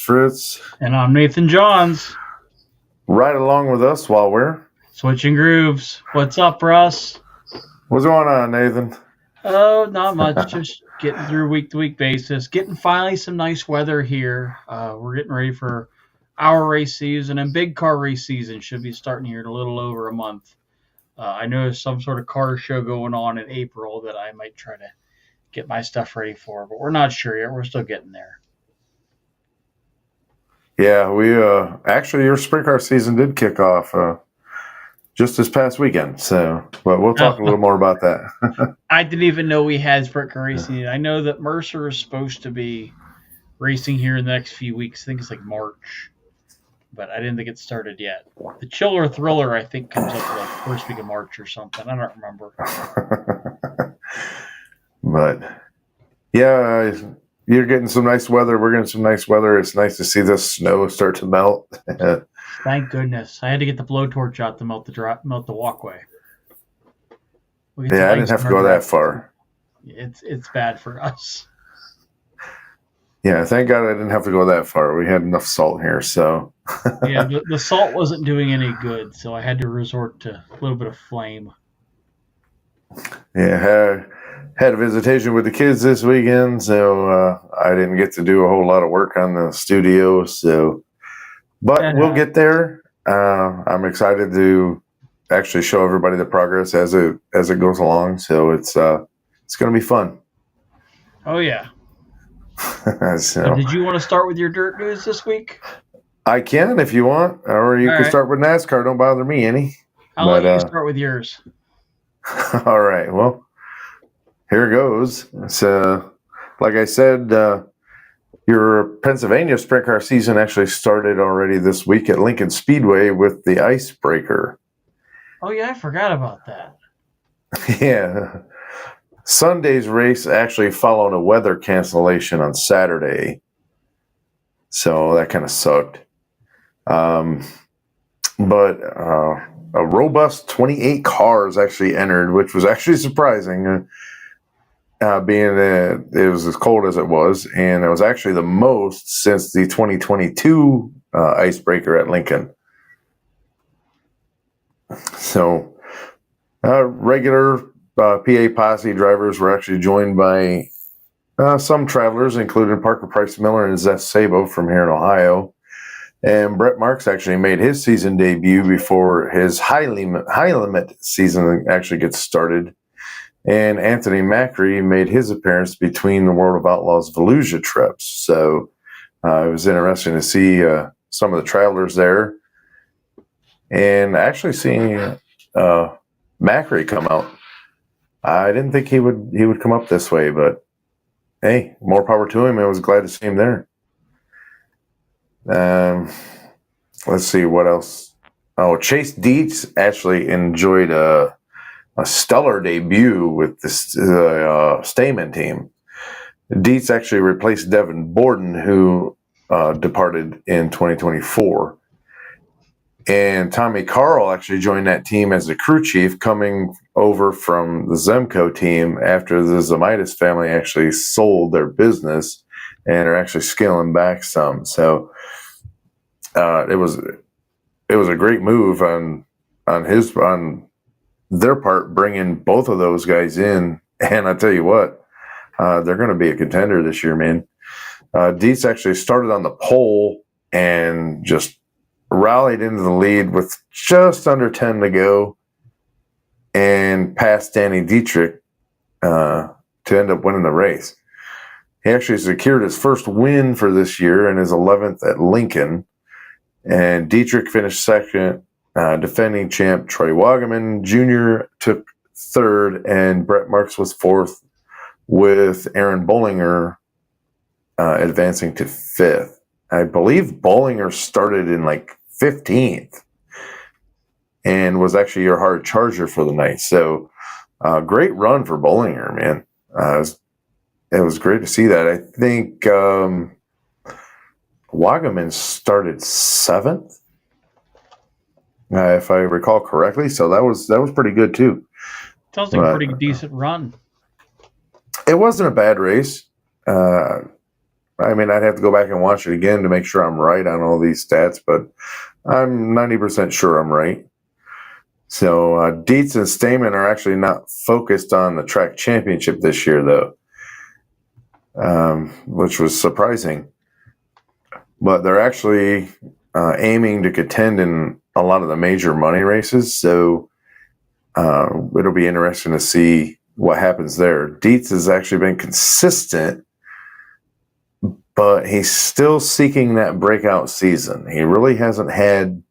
Fritz. And I'm Nathan Johns. Right along with us while we're Switchin Grooves. What's up, Russ? What's going on, Nathan? Oh, not much. Just getting through week-to-week basis. Getting finally some nice weather here. We're getting ready for our race season, and big car race season should be starting here in a little over a month. I know there's some sort of car show going on in April that I might try to get my stuff ready for, but we're not sure yet. We're still getting there. Yeah, we actually your sprint car season did kick off just this past weekend. So, but we'll talk a little more about that. I didn't even know we had sprint car racing. I know that Mercer is supposed to be racing here in the next few weeks. I think it's like March, but I didn't think it started yet. The Chiller Thriller, I think, comes up like first week of March or something. I don't remember. But yeah, you're getting some nice weather. We're getting some nice weather. It's nice to see the snow start to melt. Thank goodness. I had to get the blowtorch out to melt the walkway. Yeah, I didn't have to go that far. It's bad for us. Yeah, thank God I didn't have to go that far. We had enough salt here, so. Yeah, the salt wasn't doing any good, so I had to resort to a little bit of flame. Yeah, had a visitation with the kids this weekend, so I didn't get to do a whole lot of work on the studio. So, but we'll get there. I'm excited to actually show everybody the progress as it goes along. So it's going to be fun. Oh yeah. So, did you want to start with your dirt news this week? I can if you want, or you can start with NASCAR. Don't bother me any. I'll let you start with yours. All right. Well, here goes. So, like I said, your Pennsylvania sprint car season actually started already this week at Lincoln Speedway with the Icebreaker. Oh, yeah, I forgot about that. Yeah. Sunday's race actually followed a weather cancellation on Saturday. So that kind of sucked. But a robust 28 cars actually entered, which was actually surprising. Being that it was as cold as it was, and it was actually the most since the 2022 Icebreaker at Lincoln. So, regular PA Posse drivers were actually joined by some travelers, including Parker Price Miller and Zeth Sabo from here in Ohio. And Brett Marks actually made his season debut before his high limit season actually gets started. And Anthony Macri made his appearance between the World of Outlaws Volusia trips. So it was interesting to see some of the travelers there. And actually seeing Macri come out. I didn't think he would come up this way, but hey, more power to him. I was glad to see him there. Let's see what else. Oh, Chase Dietz actually enjoyed a stellar debut with the Stamen team. Dietz actually replaced Devin Borden, who departed in 2024. And Tommy Carl actually joined that team as the crew chief, coming over from the Zemco team after the Zemaitis family actually sold their business and are actually scaling back some. So it was a great move on their part, bringing both of those guys in. And I tell you what, they're going to be a contender this year, man. Dietz actually started on the pole and just rallied into the lead with just under 10 to go and passed Danny Dietrich to end up winning the race. He actually secured his first win for this year and his 11th at Lincoln. And Dietrich finished second. Defending champ Troy Wagaman Jr. took third, and Brett Marks was fourth, with Aaron Bollinger advancing to fifth. I believe Bollinger started in like 15th and was actually your hard charger for the night. So great run for Bollinger, man. It was great to see that. I think Wagaman started 7th. If I recall correctly, so that was pretty good too. Sounds like a pretty decent run. It wasn't a bad race. I mean, I'd have to go back and watch it again to make sure I'm right on all these stats, but I'm 90% sure I'm right. So Dietz and Stamen are actually not focused on the track championship this year, though, which was surprising. But they're actually aiming to contend in a lot of the major money races. So it'll be interesting to see what happens there. Dietz has actually been consistent, but he's still seeking that breakout season. He really hasn't had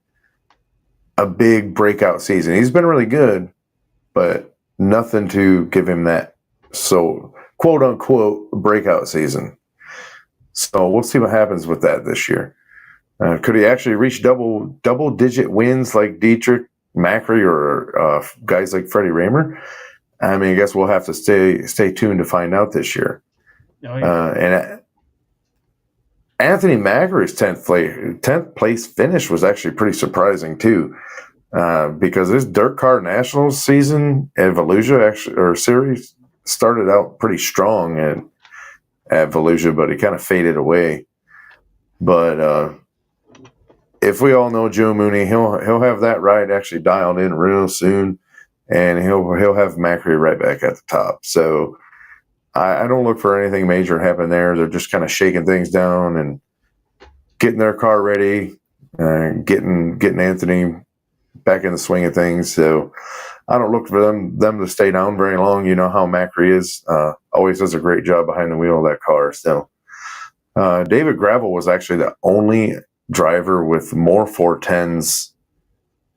a big breakout season. He's been really good, but nothing to give him that quote unquote breakout season. So we'll see what happens with that this year. Could he actually reach double digit wins like Dietrich, Macri, or guys like Freddie Raymer? I mean, I guess we'll have to stay tuned to find out this year. Oh, yeah. And Anthony Macri's 10th place finish was actually pretty surprising too, because this Dirt Car Nationals season at Volusia series started out pretty strong at Volusia, but it kind of faded away. But if we all know Joe Mooney, he'll have that ride actually dialed in real soon, and he'll have Macri right back at the top. So I don't look for anything major to happen there. They're just kind of shaking things down and getting their car ready, getting Anthony back in the swing of things. So I don't look for them to stay down very long. You know how Macri is. Always does a great job behind the wheel of that car. So David Gravel was actually the only driver with more 410s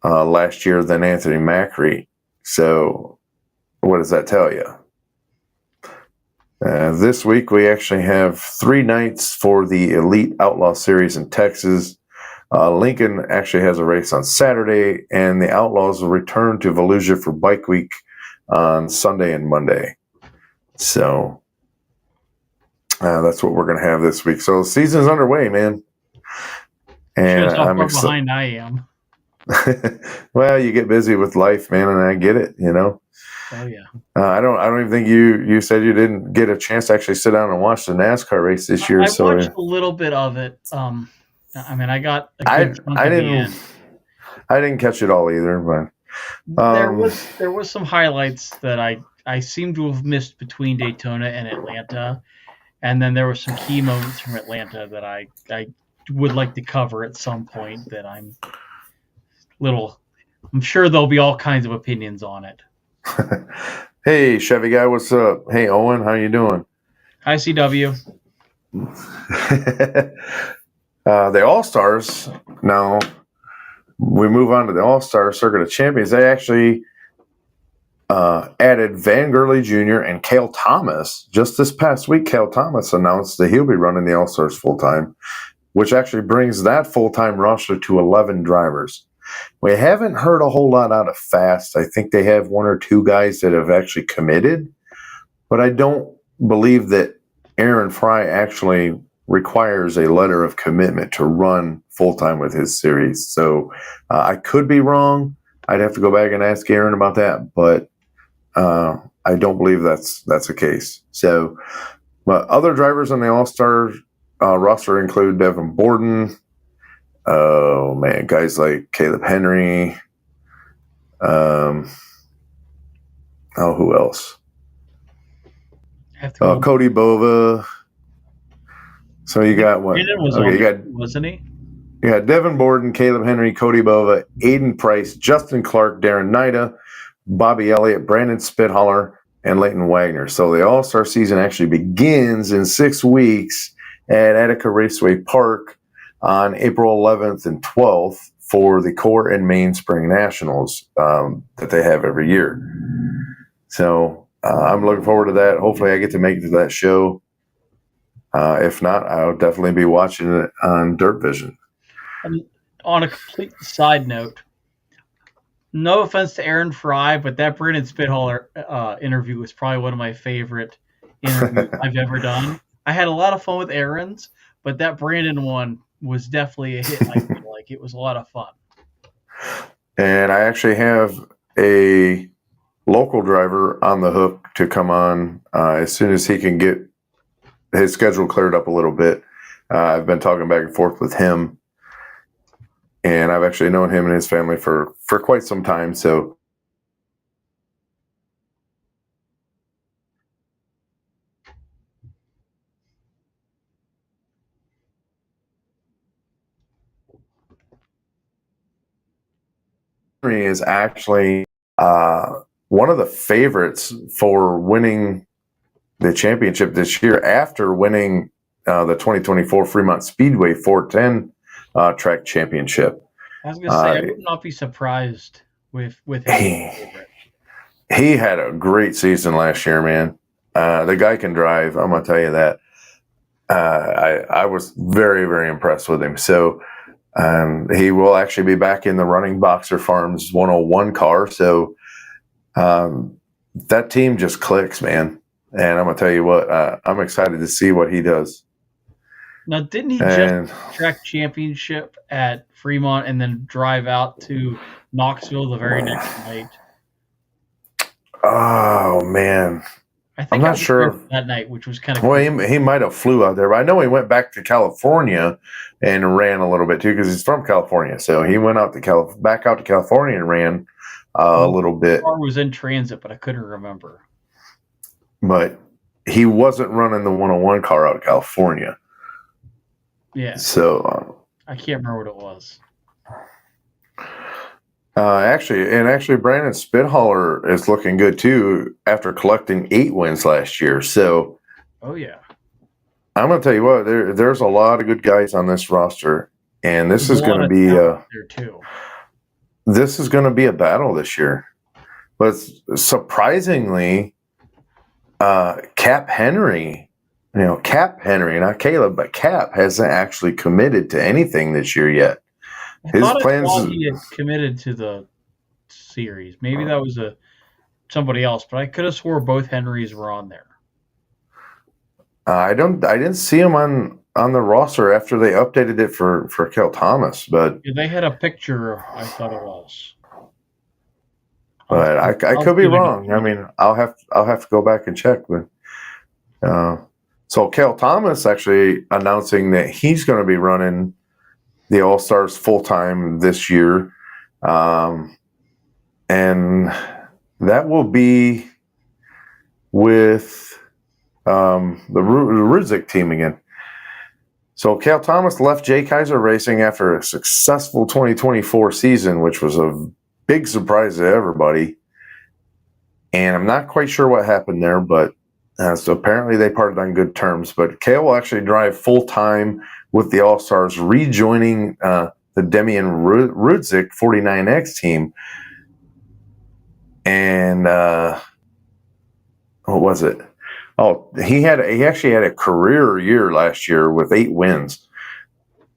last year than Anthony Macri. So what does that tell you? This week, we actually have 3 nights for the Elite Outlaw Series in Texas. Lincoln actually has a race on Saturday, and the Outlaws will return to Volusia for Bike Week on Sunday and Monday. So that's what we're going to have this week. So the season's underway, man. And I'm behind I am. Well, you get busy with life, man, and I get it, you know. Oh yeah. I don't even think you said you didn't get a chance to actually sit down and watch the NASCAR race this year. I watched a little bit of it. I mean, I got a good chunk at the end. I didn't catch it all either, but there was some highlights that I seem to have missed between Daytona and Atlanta, and then there were some key moments from Atlanta that I would like to cover at some point. That I'm sure there'll be all kinds of opinions on it. Hey, Chevy guy, what's up? Hey, Owen, how you doing? Hi, CW. The All-Stars, now we move on to the All-Star Circuit of Champions. They actually added Van Gurley Jr. and Cale Thomas. Just this past week, Cale Thomas announced that he'll be running the All-Stars full-time, which actually brings that full-time roster to 11 drivers. We haven't heard a whole lot out of Fast. I think they have 1 or 2 guys that have actually committed, but I don't believe that Aaron Fry actually requires a letter of commitment to run full-time with his series. So I could be wrong. I'd have to go back and ask Aaron about that, but I don't believe that's the case. So other drivers on the All-Star roster include Devin Borden. Oh man, guys like Caleb Henry. Who else? Cody Bova. So you got what? Wasn't he? You got Devin Borden, Caleb Henry, Cody Bova, Aiden Price, Justin Clark, Darren Nida, Bobby Elliott, Brandon Spithaller, and Leighton Wagner. So the All-Star season actually begins in 6 weeks at Attica Raceway Park on April 11th and 12th for the Core and Mainspring Nationals that they have every year. So I'm looking forward to that. Hopefully I get to make it to that show. If not, I'll definitely be watching it on Dirt Vision. And on a complete side note, no offense to Aaron Fry, but that Brandon Spithaller interview was probably one of my favorite interviews I've ever done. I had a lot of fun with Aaron's, but that Brandon one was definitely a hit. I feel like it was a lot of fun. And I actually have a local driver on the hook to come on as soon as he can get his schedule cleared up a little bit. I've been talking back and forth with him, and I've actually known him and his family for quite some time. So Henry is actually one of the favorites for winning the championship this year after winning the 2024 Fremont Speedway 410 track championship. I was gonna say I would not be surprised with him. He had a great season last year, man. The guy can drive. I'm gonna tell you that. I was very, very impressed with him. So he will actually be back in the running Boxer Farms 101 car. So that team just clicks, man. And I'm gonna tell you what, I'm excited to see what he does. Now, didn't he just track championship at Fremont and then drive out to Knoxville the very next night? Oh man, I think I'm not sure that night, which was kind of well. He might have flew out there, but I know he went back to California and ran a little bit too because he's from California. So he went out to back out to California and ran a little bit. The car was in transit, but I couldn't remember. But he wasn't running the 101 car out of California. Yeah. So I can't remember what it was. Actually, Brandon Spithaler is looking good too after collecting 8 wins last year. So, oh yeah, I'm gonna tell you what, there's a lot of good guys on this roster, and this is going to be there too. This is going to be a battle this year. But surprisingly, Cap Henry, not Caleb, but Cap hasn't actually committed to anything this year yet. His plans. He had committed to the series. Maybe that was somebody else, but I could have swore both Henrys were on there. I didn't see him on the roster after they updated it for Kel Thomas, but they had a picture. I thought it was. But I could be wrong. I mean, I'll have to go back and check. But so Kel Thomas actually announcing that he's going to be running the All-Stars full-time this year. And that will be with the Rudzik team again. So Kel Thomas left Jay Kaiser Racing after a successful 2024 season, which was a big surprise to everybody. And I'm not quite sure what happened there, but so apparently they parted on good terms. But Kel will actually drive full-time with the All-Stars, rejoining the Demian Rudzik 49X team. And what was it? Oh, he actually had a career year last year with 8 wins.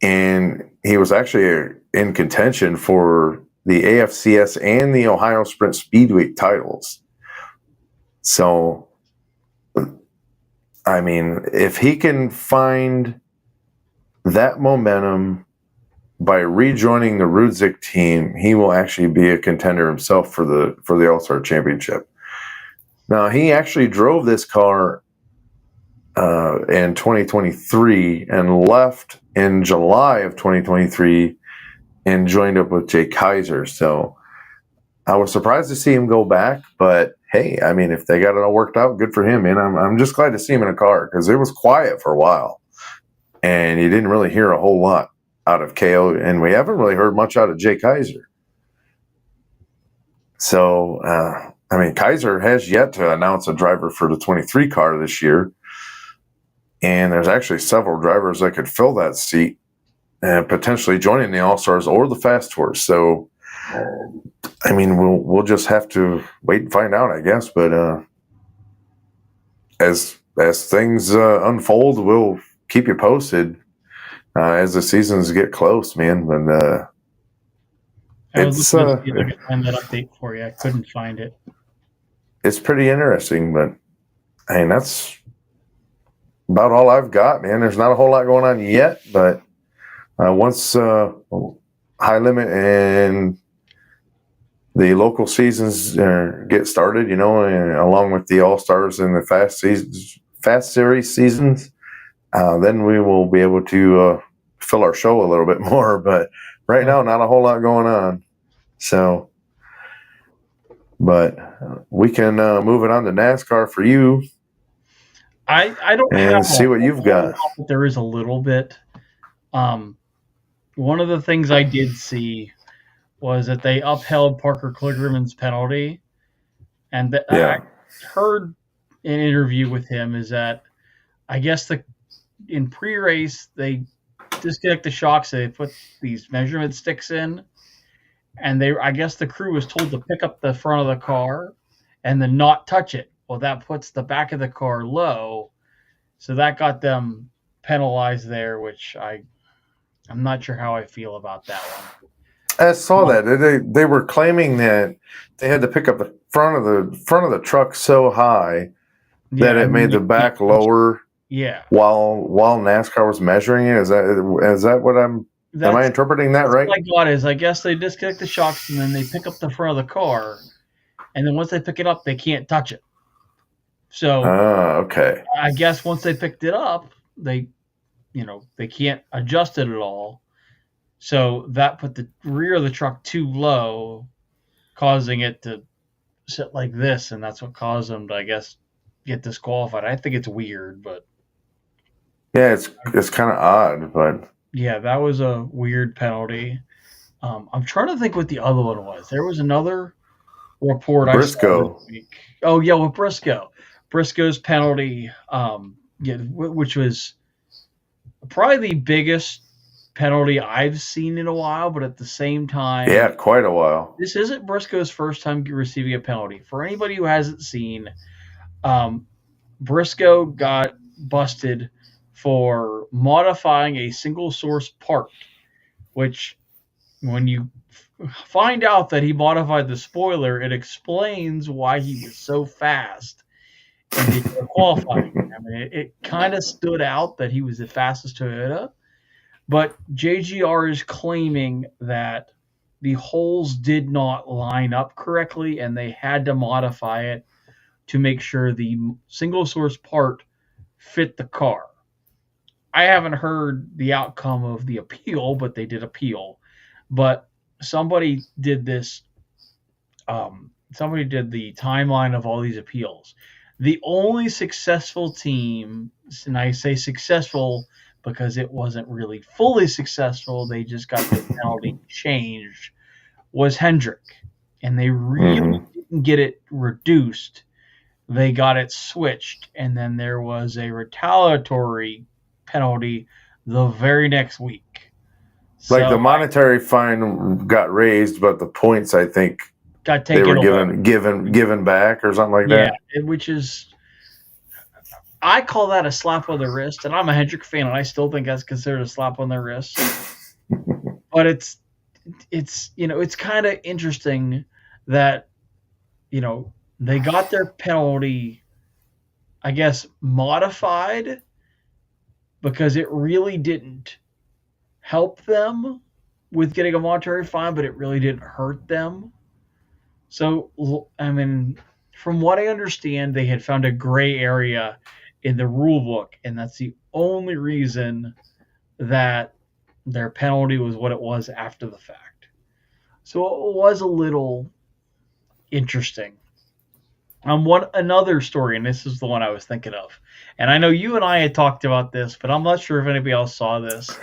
And he was actually in contention for the AFCS and the Ohio Sprint Speedway titles. So, I mean, if he can find that momentum by rejoining the Rudzik team, he will actually be a contender himself for the All-Star Championship. Now, he actually drove this car in 2023 and left in July of 2023 and joined up with Jay Kaiser. So I was surprised to see him go back, but hey, I mean, if they got it all worked out, good for him. And I'm just glad to see him in a car because it was quiet for a while. And you didn't really hear a whole lot out of KO, and we haven't really heard much out of Jay Kaiser. So, I mean, Kaiser has yet to announce a driver for the 23 car this year, and there's actually several drivers that could fill that seat and potentially joining the All-Stars or the Fast Tour. So, I mean, we'll just have to wait and find out, I guess. But as things unfold, we'll keep you posted as the seasons get close, man. And I was see if I could find that update for you. I couldn't find it. It's pretty interesting, but I mean, that's about all I've got, man. There's not a whole lot going on yet, but once High Limit and the local seasons get started, and along with the All-Stars and the Fast Series seasons, then we will be able to fill our show a little bit more. But right now, not a whole lot going on. So, but we can move it on to NASCAR for you. I don't have and see what you've got. but there is a little bit. One of the things I did see was that they upheld Parker Kligerman's penalty, and I heard an interview with him is that I guess in pre-race they disconnect the shocks, they put these measurement sticks in, and I guess the crew was told to pick up the front of the car and then not touch it. Well, that puts the back of the car low, so that got them penalized there, which I'm not sure how I feel about that one. I saw that they were claiming that they had to pick up the front of the truck so high that it made the back lower. Yeah. While NASCAR was measuring it, is that what am I interpreting that right? What I got is I guess they disconnect the shocks and then they pick up the front of the car, and then once they pick it up, they can't touch it. So okay. I guess once they picked it up, they can't adjust it at all. So that put the rear of the truck too low, causing it to sit like this, and that's what caused them to, I guess, get disqualified. I think it's weird, but yeah, it's kind of odd, but yeah, that was a weird penalty. I'm trying to think what the other one was. There was another report Briscoe. I saw this week. Oh yeah, with Briscoe's penalty, which was probably the biggest penalty I've seen in a while, but at the same time, yeah, quite a while. This isn't Briscoe's first time receiving a penalty. For anybody who hasn't seen, Briscoe got busted for modifying a single source part, which when you find out that he modified the spoiler, it explains why he was so fast in the qualifying. I mean, it kind of stood out that he was the fastest Toyota. But JGR is claiming that the holes did not line up correctly and they had to modify it to make sure the single source part fit the car. I haven't heard the outcome of the appeal, but they did appeal. But somebody did this. Somebody did the timeline of all these appeals. The only successful team, and I say successful because it wasn't really fully successful, they just got the penalty changed, was Hendrick. And they really didn't get it reduced. They got it switched. And then there was a retaliatory penalty the very next week. Like the monetary fine got raised, but the points, I think, got taken they were given back or something like that. Yeah, which is, I call that a slap on the wrist, and I'm a Hendrick fan, and I still think that's considered a slap on the wrist. But it's kind of interesting that they got their penalty, I guess, modified because it really didn't help them with getting a monetary fine, but it really didn't hurt them. So, I mean, from what I understand, they had found a gray area in the rule book, and that's the only reason that their penalty was what it was after the fact. So it was a little interesting. Another story, and this is the one I was thinking of, and I know you and I had talked about this, but I'm not sure if anybody else saw this.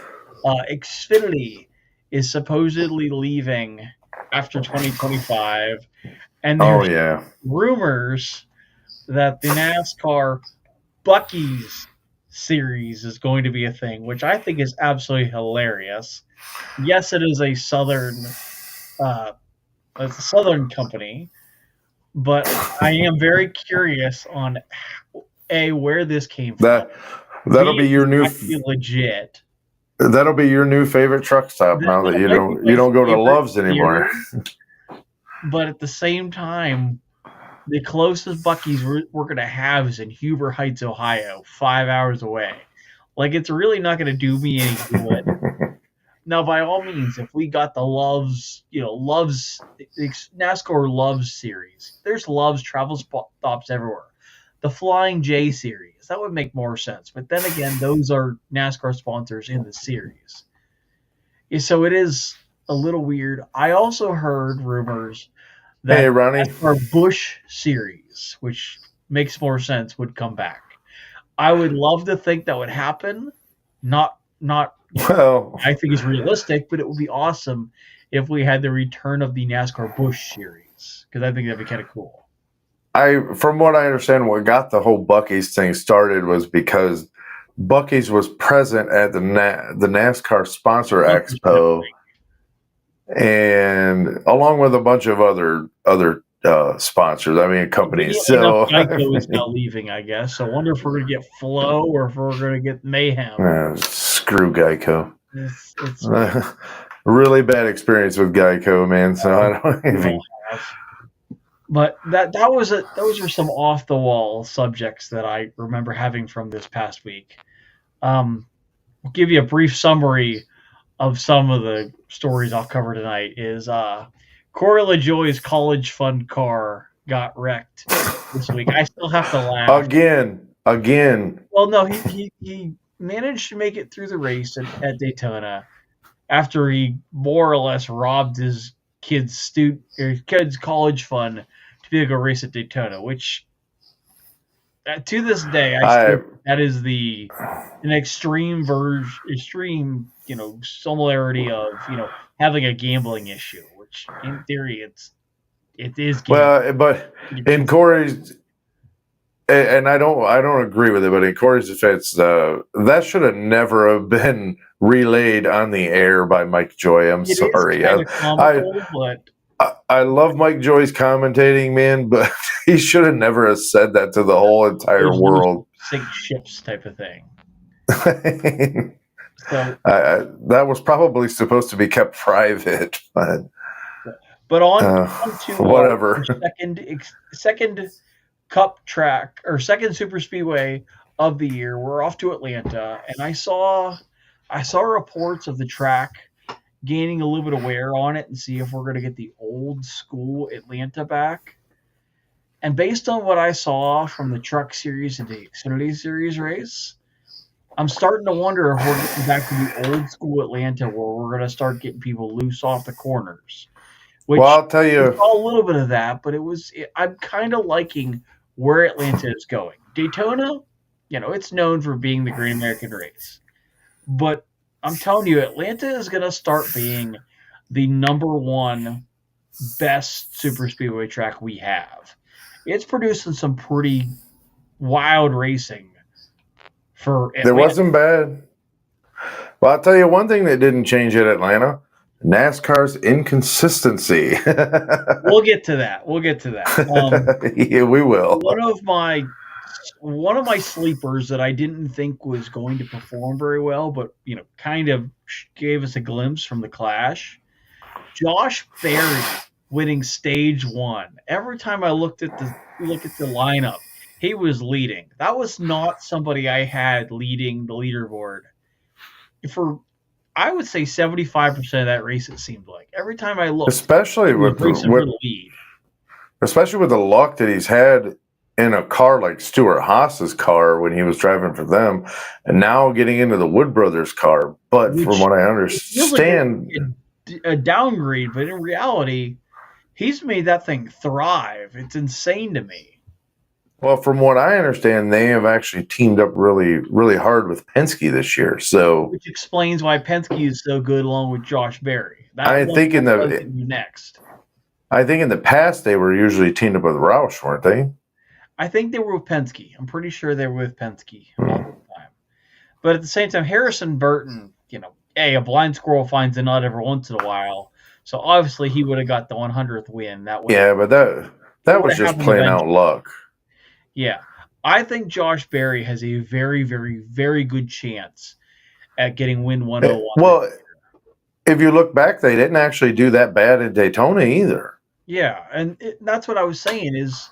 Xfinity is supposedly leaving after 2025, and there's rumors that the NASCAR Buc-ee's series is going to be a thing, which I think is absolutely hilarious. Yes, it is a southern company, but I am very curious on where this came from. That'll be your new legit. That'll be your new favorite truck stop now that you don't go to Love's anymore. But at the same time, the closest Buc-ee's we're going to have is in Huber Heights, Ohio, 5 hours away. Like, it's really not going to do me any good. Now, by all means, if we got the Love's NASCAR Love's series, there's Love's travel stops everywhere. the Flying J series. That would make more sense. But then again, those are NASCAR sponsors in the series. Yeah, so it is a little weird. I also heard rumors Hey, that Ronnie. NASCAR Busch series, which makes more sense, would come back. I would love to think that would happen. Not Well, I think it's realistic, but it would be awesome if we had the return of the NASCAR Busch series because I think that'd be kind of cool. from what I understand, what got the whole Bucky's thing started was because Bucky's was present at the NASCAR Sponsor Expo, and along with a bunch of other sponsors. I mean, companies. Conveniently enough, So, Geico is now leaving, I guess. So I wonder if we're going to get Flow or if we're going to get Mayhem. screw Geico. It's Really bad experience with Geico, man. So I don't even. But those are some off the wall subjects that I remember having from this past week. I'll give you a brief summary of some of the stories I'll cover tonight. Is Corey LaJoie's college fund car got wrecked this week. I still have to laugh Again. Well, no, he managed to make it through the race at Daytona after he more or less robbed his kid's college fund to be able to go race at Daytona, which to this day I still think that is an extreme similarity of having a gambling issue, which in theory it is gambling. Well, but in Corey's, and I don't agree with it, but in Corey's defense, that should have never have been relayed on the air by Mike Joy. I'm sorry. I love Mike Joy's commentating, man, but he should have never have said that to the whole entire world. Sink ships type of thing. So that was probably supposed to be kept private, but on to whatever. Second Cup track or second Super Speedway of the year. We're off to Atlanta, and I saw reports of the track gaining a little bit of wear on it and see if we're going to get the old school Atlanta back. And based on what I saw from the Truck Series and the Xfinity Series race, I'm starting to wonder if we're getting back to the old school Atlanta where we're going to start getting people loose off the corners. Which, well, I'll tell you, we saw a little bit of that, but I'm kind of liking where Atlanta is going. Daytona, it's known for being the Great American Race. But I'm telling you, Atlanta is going to start being the number one best super speedway track we have. It's producing some pretty wild racing for Atlanta. It wasn't bad. Well, I'll tell you one thing that didn't change at Atlanta. NASCAR's inconsistency. We'll get to that. Yeah, we will. One of my sleepers that I didn't think was going to perform very well, but kind of gave us a glimpse from the Clash. Josh Berry winning stage 1. Every time I look at the lineup, he was leading. That was not somebody I had leading the leaderboard for, I would say, 75% of that race. It seemed like every time I looked, especially with the luck that he's had in a car like Stuart Haas's car when he was driving for them, and now getting into the Wood Brothers car. But from what I understand, a downgrade, but in reality, he's made that thing thrive. It's insane to me. Well, from what I understand, they have actually teamed up really, really hard with Penske this year. Which explains why Penske is so good along with Josh Berry. I think in the past they were usually teamed up with Roush, weren't they? I think they were with Penske. I'm pretty sure they were with Penske all the time. But at the same time, Harrison Burton, a blind squirrel finds a nut every once in a while. So obviously he would have got the 100th win. Yeah, but that was just plain out luck. Yeah. I think Josh Berry has a very, very, very good chance at getting win 101. Well, if you look back, they didn't actually do that bad in Daytona either. Yeah, and that's what I was saying is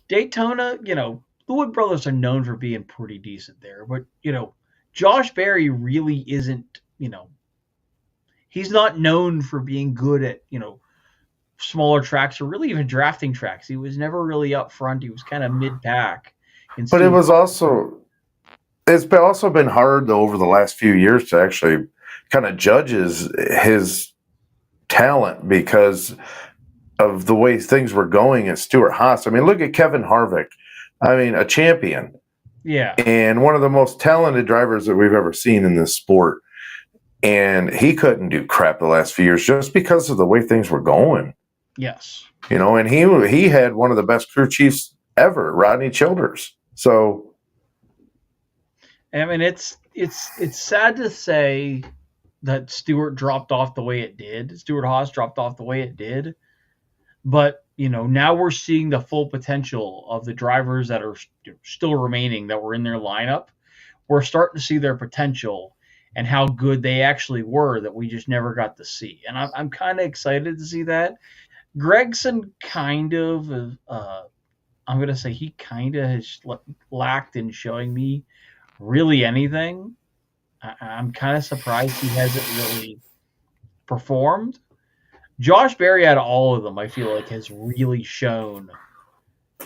Daytona, the Wood Brothers are known for being pretty decent there. But, Josh Berry really isn't, he's not known for being good at, smaller tracks or really even drafting tracks. He was never really up front. He was kind of mid-pack. But it's also been hard though over the last few years to actually kind of judge his talent because of the way things were going at Stewart Haas. I mean, look at Kevin Harvick. I mean, a champion. Yeah. And one of the most talented drivers that we've ever seen in this sport. And he couldn't do crap the last few years just because of the way things were going. Yes. And he had one of the best crew chiefs ever, Rodney Childers. So, I mean, it's sad to say that Stewart dropped off the way it did. Stewart Haas dropped off the way it did. But, now we're seeing the full potential of the drivers that are still remaining that were in their lineup. We're starting to see their potential and how good they actually were that we just never got to see. And I'm kind of excited to see that. Gregson kind of, I'm going to say he kind of has lacked in showing me really anything. I'm kind of surprised he hasn't really performed. Josh Berry out of all of them, I feel like, has really shown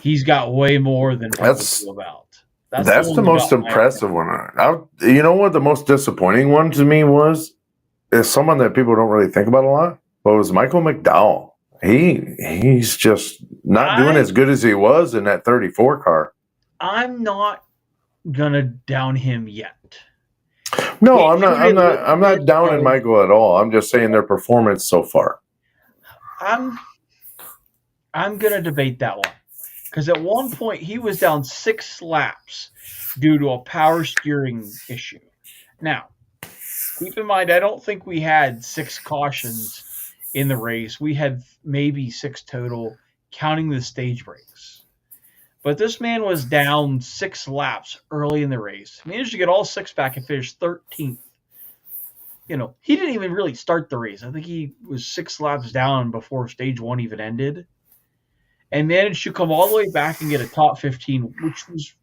he's got way more than people know about. That's the most impressive one. You know what the most disappointing one to me is someone that people don't really think about a lot. But it was Michael McDowell. He's just not doing as good as he was in that 34 car. I'm not gonna down him yet. No, I'm not downing Michael at all. I'm just saying their performance so far. I'm gonna debate that one because at one point he was down 6 laps due to a power steering issue. Now, keep in mind, I don't think we had 6 cautions in the race. We had maybe 6 total, counting the stage breaks. But this man was down 6 laps early in the race. He managed to get all 6 back and finish 13th. He didn't even really start the race. I think he was 6 laps down before stage 1 even ended. And managed to come all the way back and get a top 15, which was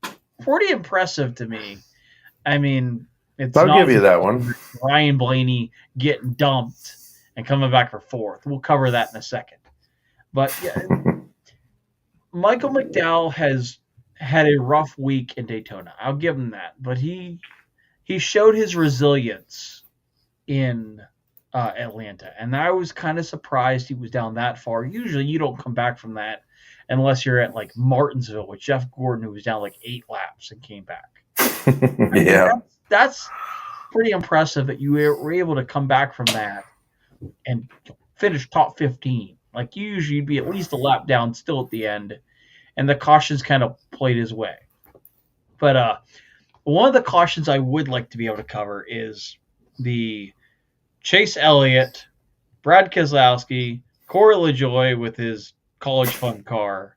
pretty impressive to me. I mean, I'll give you that one. Ryan Blaney getting dumped and coming back for 4th. We'll cover that in a second. But yeah, Michael McDowell has had a rough week in Daytona. I'll give him that. But he showed his resilience in Atlanta. And I was kind of surprised he was down that far. Usually you don't come back from that unless you're at like Martinsville with Jeff Gordon, who was down like 8 laps and came back. Yeah. That's pretty impressive that you were able to come back from that and finish top 15. Like usually you'd be at least a lap down still at the end, and the cautions kind of played his way. But one of the cautions I would like to be able to cover is the Chase Elliott, Brad Keselowski, Corey LaJoie with his college fund car,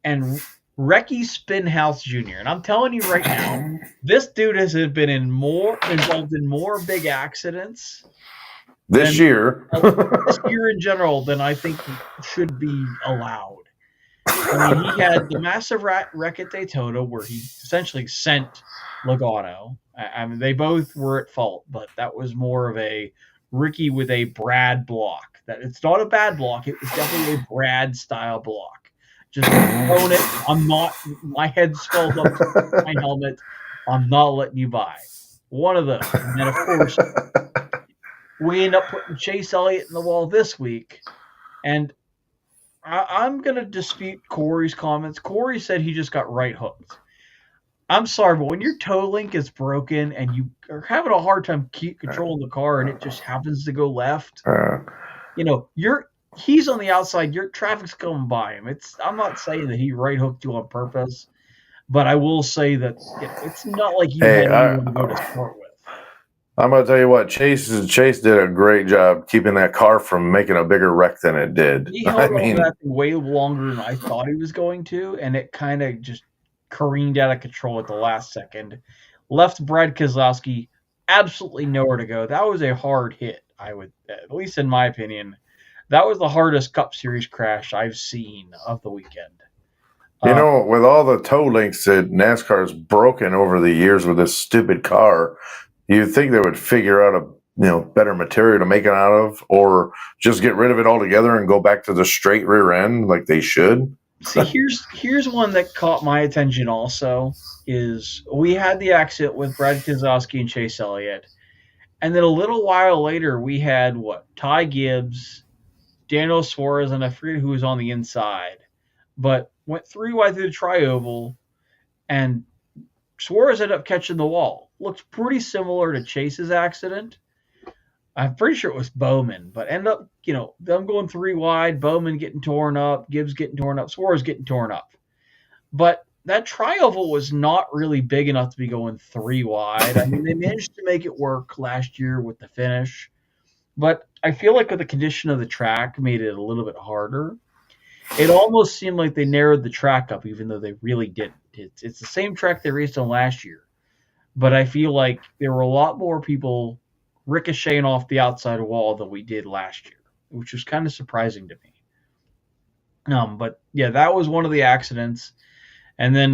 and Recky Spinhouse Jr. And I'm telling you right now, this dude has been involved in more big accidents this year in general than I think should be allowed. I mean, he had the massive wreck at Daytona where he essentially sent Logano. I mean, they both were at fault, but that was more of a Ricky with a Brad block. That it's not a bad block. It was definitely a Brad style block. Just own it. My head swelled up to my helmet. I'm not letting you by. One of them. And then, of course, we end up putting Chase Elliott in the wall this week. And I'm going to dispute Corey's comments. Corey said he just got right hooked. I'm sorry, but when your toe link is broken and you are having a hard time controlling the car and it just happens to go left, he's on the outside. Your traffic's coming by him. I'm not saying that he right hooked you on purpose, but I will say that it's not like you had anyone to go to start with. I'm going to tell you what, Chase did a great job keeping that car from making a bigger wreck than it did. He held on that way longer than I thought he was going to, and it kind of just careened out of control at the last second. Left Brad Keselowski absolutely nowhere to go. That was a hard hit, at least in my opinion. That was the hardest Cup Series crash I've seen of the weekend. With all the toe links that NASCAR's broken over the years with this stupid car, you'd think they would figure out a better material to make it out of, or just get rid of it altogether and go back to the straight rear end like they should. See, here's one that caught my attention. Also, is we had the accident with Brad Keselowski and Chase Elliott, and then a little while later we had what Ty Gibbs, Daniel Suarez, and I forget who was on the inside, but went 3 wide through the tri-oval, and Suarez ended up catching the wall. Looked pretty similar to Chase's accident. I'm pretty sure it was Bowman, but ended up, them going 3 wide, Bowman getting torn up, Gibbs getting torn up, Suarez getting torn up. But that tri-oval was not really big enough to be going 3 wide. I mean, they managed to make it work last year with the finish, but I feel like with the condition of the track made it a little bit harder. It almost seemed like they narrowed the track up, even though they really didn't. It's the same track they raced on last year, but I feel like there were a lot more people ricocheting off the outside wall than we did last year, which was kind of surprising to me. But yeah, that was one of the accidents. And then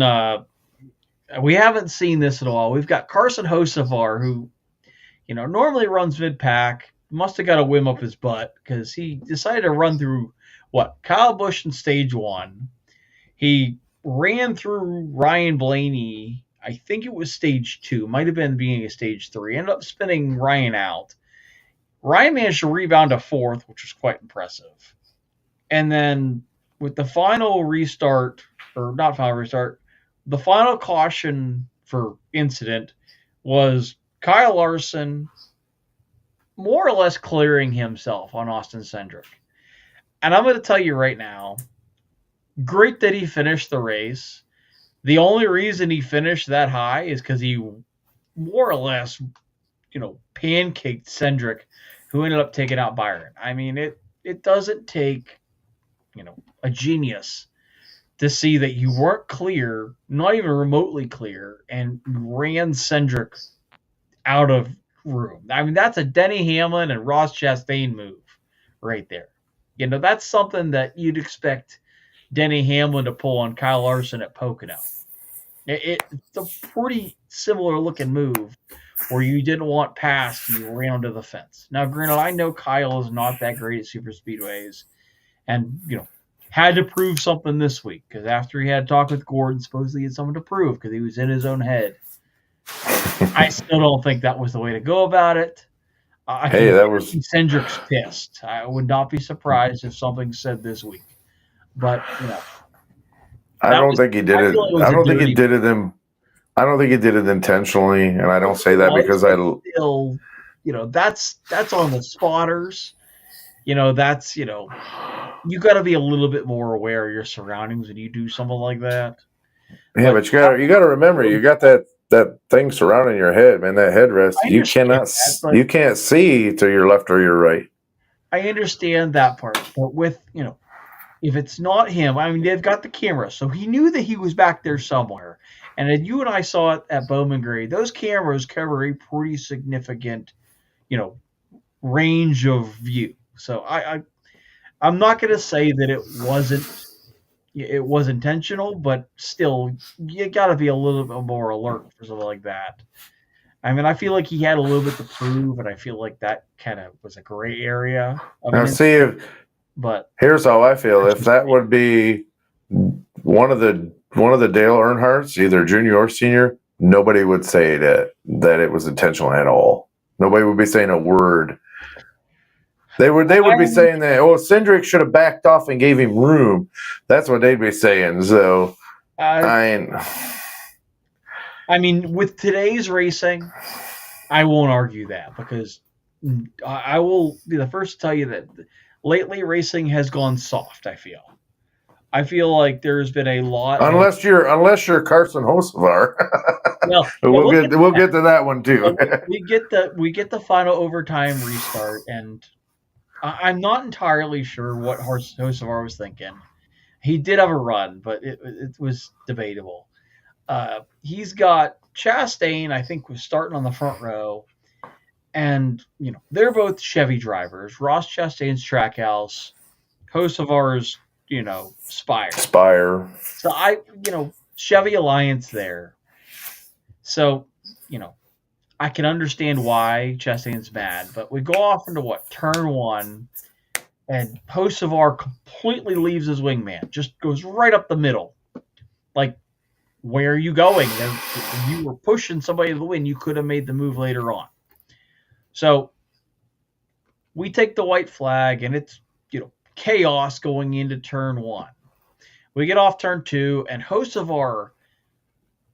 we haven't seen this at all. We've got Carson Hocevar, who, normally runs mid-pack. Must have got a whim up his butt because he decided to run through, Kyle Busch in stage 1. He ran through Ryan Blaney. I think it was stage 2. Might have been the beginning of stage 3. Ended up spinning Ryan out. Ryan managed to rebound to 4th, which was quite impressive. And then with the final restart, or not final restart, the final caution for incident was Kyle Larson more or less clearing himself on Austin Cindric. And I'm going to tell you right now, great that he finished the race. The only reason he finished that high is because he more or less, pancaked Cindric, who ended up taking out Byron. I mean, it doesn't take, a genius to see that you weren't clear, not even remotely clear, and ran Cindric out of room. I mean, that's a Denny Hamlin and Ross Chastain move right there. That's something that you'd expect Denny Hamlin to pull on Kyle Larson at Pocono. It's a pretty similar looking move where you didn't want past, you ran onto the fence. Now, granted, I know Kyle is not that great at super speedways and, had to prove something this week because after he had a talk with Gordon, supposedly he had something to prove because he was in his own head. I still don't think that was the way to go about it. That was Cindric's pissed. I would not be surprised if something said this week. But, I don't think he did it. I don't think he did it intentionally, and I don't say that because I still, that's on the spotters. That's you got to be a little bit more aware of your surroundings when you do something like that. Yeah, but you got to remember, you got that thing surrounding your head, man. That headrest, you can't see to your left or your right. I understand that part, but with if it's not him, I mean, they've got the camera, so he knew that he was back there somewhere. And as you and I saw it at Bowman Gray, those cameras cover a pretty significant, range of view. So I'm not going to say that it was intentional, but still, you got to be a little bit more alert for something like that. I mean, I feel like he had a little bit to prove, and I feel like that kind of was a gray area. Now, see, but here's how I feel. If that would be one of the Dale Earnhardts, either junior or senior, nobody would say that it was intentional at all. Nobody would be saying a word. They would be saying that, Cindric should have backed off and gave him room. That's what they'd be saying. So, I mean, with today's racing, I won't argue that because I will be the first to tell you that lately racing has gone soft. I feel like there's been a lot. Unless you're Carson Hocevar. Well, we'll get to that one too. we get the final overtime restart, and I'm not entirely sure what Hocevar was thinking. He did have a run, but it was debatable. He's got Chastain, I think, was starting on the front row, and they're both Chevy drivers. Ross Chastain's Trackhouse, Hocevar's Spire. So Chevy Alliance there. So I can understand why Chastain's mad, but we go off into turn 1, and Hocevar completely leaves his wingman, just goes right up the middle. Like, where are you going? If you were pushing somebody to the win, you could have made the move later on. So we take the white flag, and it's chaos going into turn 1. We get off turn 2, and Hocevar,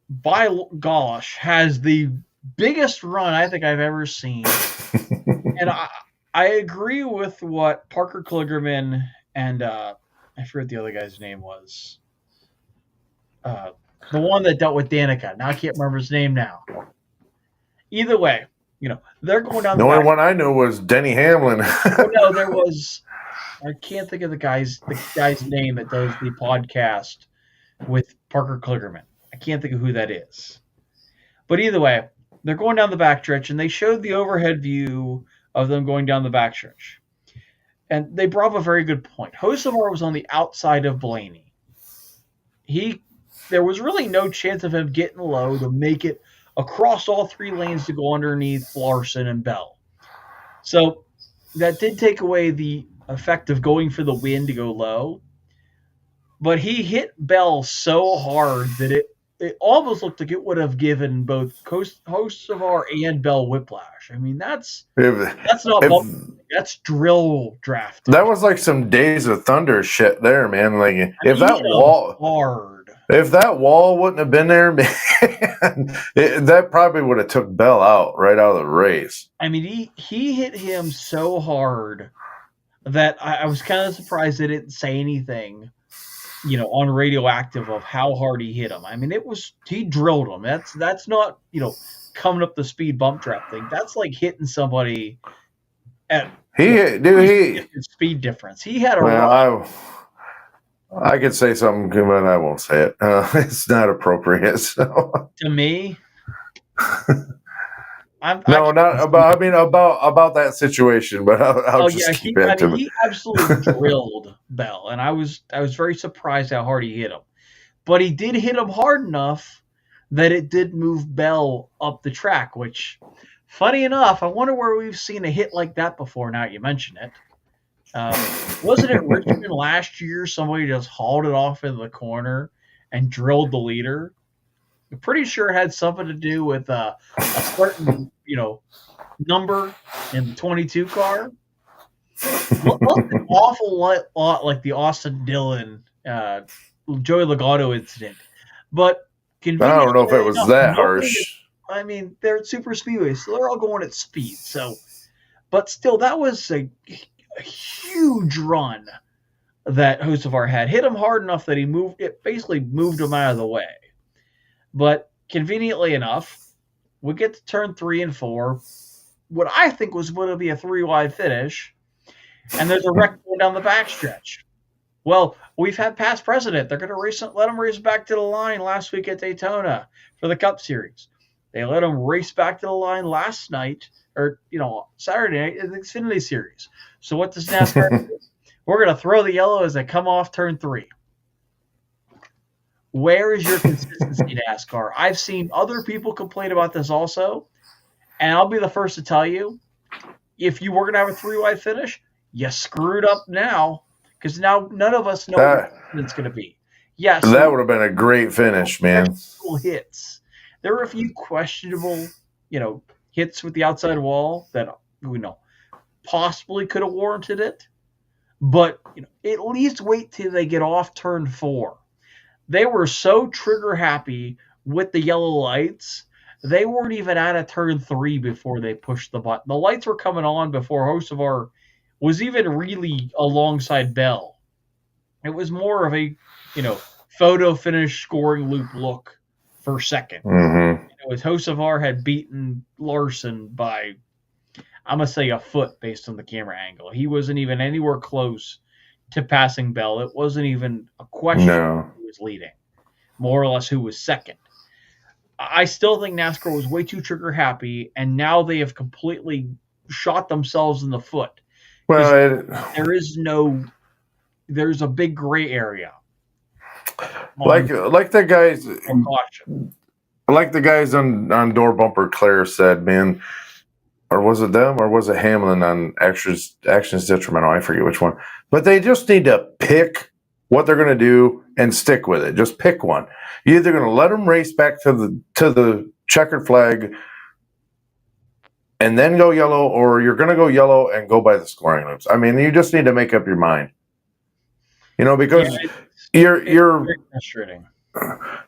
by gosh, has the biggest run I think I've ever seen. And I agree with what Parker Kligerman and I forget the other guy's name was. The one that dealt with Danica. Now I can't remember his name now. Either way, they're going down the only one I knew was Denny Hamlin. No, there was. I can't think of the guy's name that does the podcast with Parker Kligerman. I can't think of who that is. But either way, they're going down the backstretch, and they showed the overhead view of them going down the backstretch. And they brought up a very good point. Hocevar was on the outside of Blaney. There was really no chance of him getting low to make it across all 3 lanes to go underneath Larson and Bell. So that did take away the effect of going for the win to go low. But he hit Bell so hard that it almost looked like it would have given both Hocevar and Bell whiplash. I mean, that's not that's drill draft. That was like some Days of Thunder shit there, man. Like if that wall wouldn't have been there, man, that probably would have took Bell right out of the race. I mean, he hit him so hard that I was kind of surprised they didn't say anything, on radioactive of how hard he hit him. I mean, he drilled him. That's not, coming up the speed bump trap thing. That's like hitting somebody at speed difference. He had I could say something, but I won't say it. It's not appropriate. So. To me, about that situation, but I'll just keep it to me. He absolutely drilled Bell, and I was very surprised how hard he hit him. But he did hit him hard enough that it did move Bell up the track, which, funny enough, I wonder where we've seen a hit like that before. Now you mention it. Wasn't it Richmond last year? Somebody just hauled it off in the corner and drilled the leader. I'm pretty sure it had something to do with a certain, number in the 22 car. Looked an awful lot like the Austin Dillon Joey Logano incident, but I don't know if it was that harsh. I mean, they're at super speedway, so they're all going at speed. So, but still, that was a huge run that Hocevar had. Hit him hard enough that basically moved him out of the way. But conveniently enough, we get to turn 3 and 4. What I think was going to be a 3-wide finish, and there's a wreck going down the backstretch. Well, we've had past precedent. They're going to let them race back to the line last week at Daytona for the Cup Series. They let them race back to the line last night, or Saturday night in the Xfinity Series. So what does NASCAR do? We're going to throw the yellow as they come off turn 3. Where is your consistency, NASCAR? I've seen other people complain about this also, and I'll be the first to tell you, if you were going to have a 3-wide finish, you screwed up now, because now none of us know what it's going to be. Yes, that would have been a great finish, man. Hits. There were a few questionable, hits with the outside wall that possibly could have warranted it, but at least wait till they get off turn 4. They were so trigger happy with the yellow lights, they weren't even out of turn 3 before they pushed the button. The lights were coming on before Hocevar was even really alongside Bell. It was more of a, photo finish scoring loop look for second. Mm-hmm. It was Hocevar had beaten Larson by, I'm going to say, a foot based on the camera angle. He wasn't even anywhere close to passing Bell. It wasn't even a question who was leading, more or less who was second. I still think NASCAR was way too trigger happy, and now they have completely shot themselves in the foot. Well, there's a big gray area. Like the guys on Door Bumper Claire said, man, or was it them, or was it Hamlin on actions detrimental? I forget which one. But they just need to pick what they're going to do and stick with it. Just pick one. You're either going to let them race back to the checkered flag and then go yellow, or you're going to go yellow and go by the scoring loops. I mean, you just need to make up your mind. Because you're very frustrating.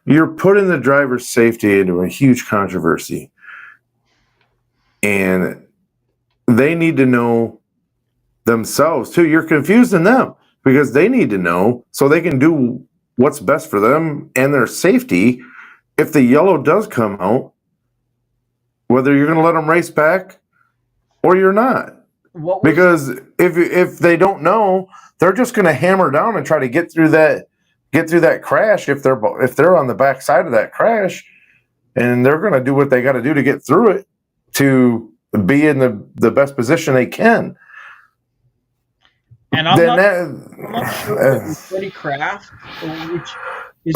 You're putting the driver's safety into a huge controversy. And they need to know themselves too. You're confusing them because they need to know so they can do what's best for them and their safety. If the yellow does come out, whether you're going to let them race back or you're not, because if they don't know, they're just going to hammer down and try to get through that crash. If they're on the back side of that crash, and they're going to do what they got to do to get through it to be in the best position they can. And I'm not sure if Freddie Kraft, which is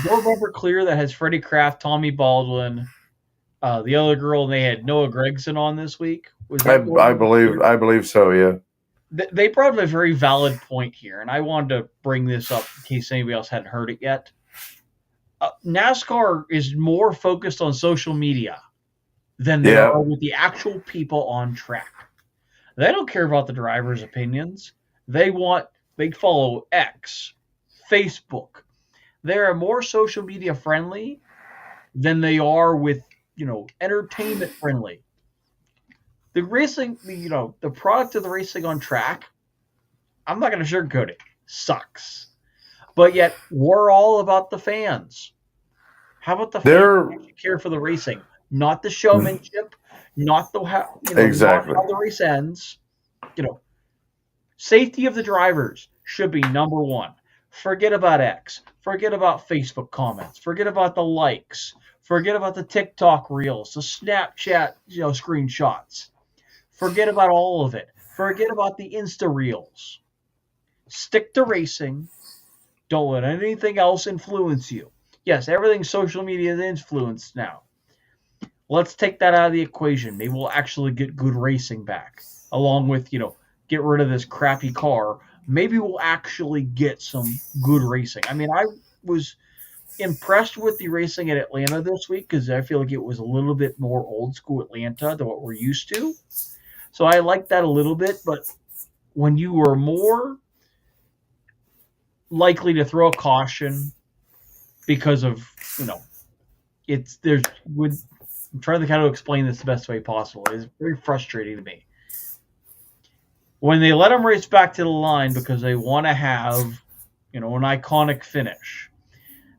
Door Bumper Clear that has Freddie Kraft, Tommy Baldwin, the other girl, and they had Noah Gregson on this week. I believe so, yeah. They brought up a very valid point here, and I wanted to bring this up in case anybody else hadn't heard it yet. NASCAR is more focused on social media than they are with the actual people on track. They don't care about the drivers' opinions. They follow X, Facebook. They are more social media friendly than they are with, entertainment friendly. The racing, the product of the racing on track, I'm not going to sugarcoat it, sucks. But yet, we're all about the fans. How about the fans who care for the racing? Not the showmanship, not exactly. not how the race ends. Safety of the drivers should be number one. Forget about X. Forget about Facebook comments. Forget about the likes. Forget about the TikTok reels, the Snapchat, screenshots. Forget about all of it. Forget about the Insta reels. Stick to racing. Don't let anything else influence you. Yes, everything's social media influenced now. Let's take that out of the equation. Maybe we'll actually get good racing back. Along with, get rid of this crappy car. Maybe we'll actually get some good racing. I mean, I was impressed with the racing at Atlanta this week because I feel like it was a little bit more old school Atlanta than what we're used to. So I liked that a little bit, but when you were more likely to throw a caution because of, I'm trying to kind of explain this the best way possible. It's very frustrating to me. When they let them race back to the line because they want to have, an iconic finish.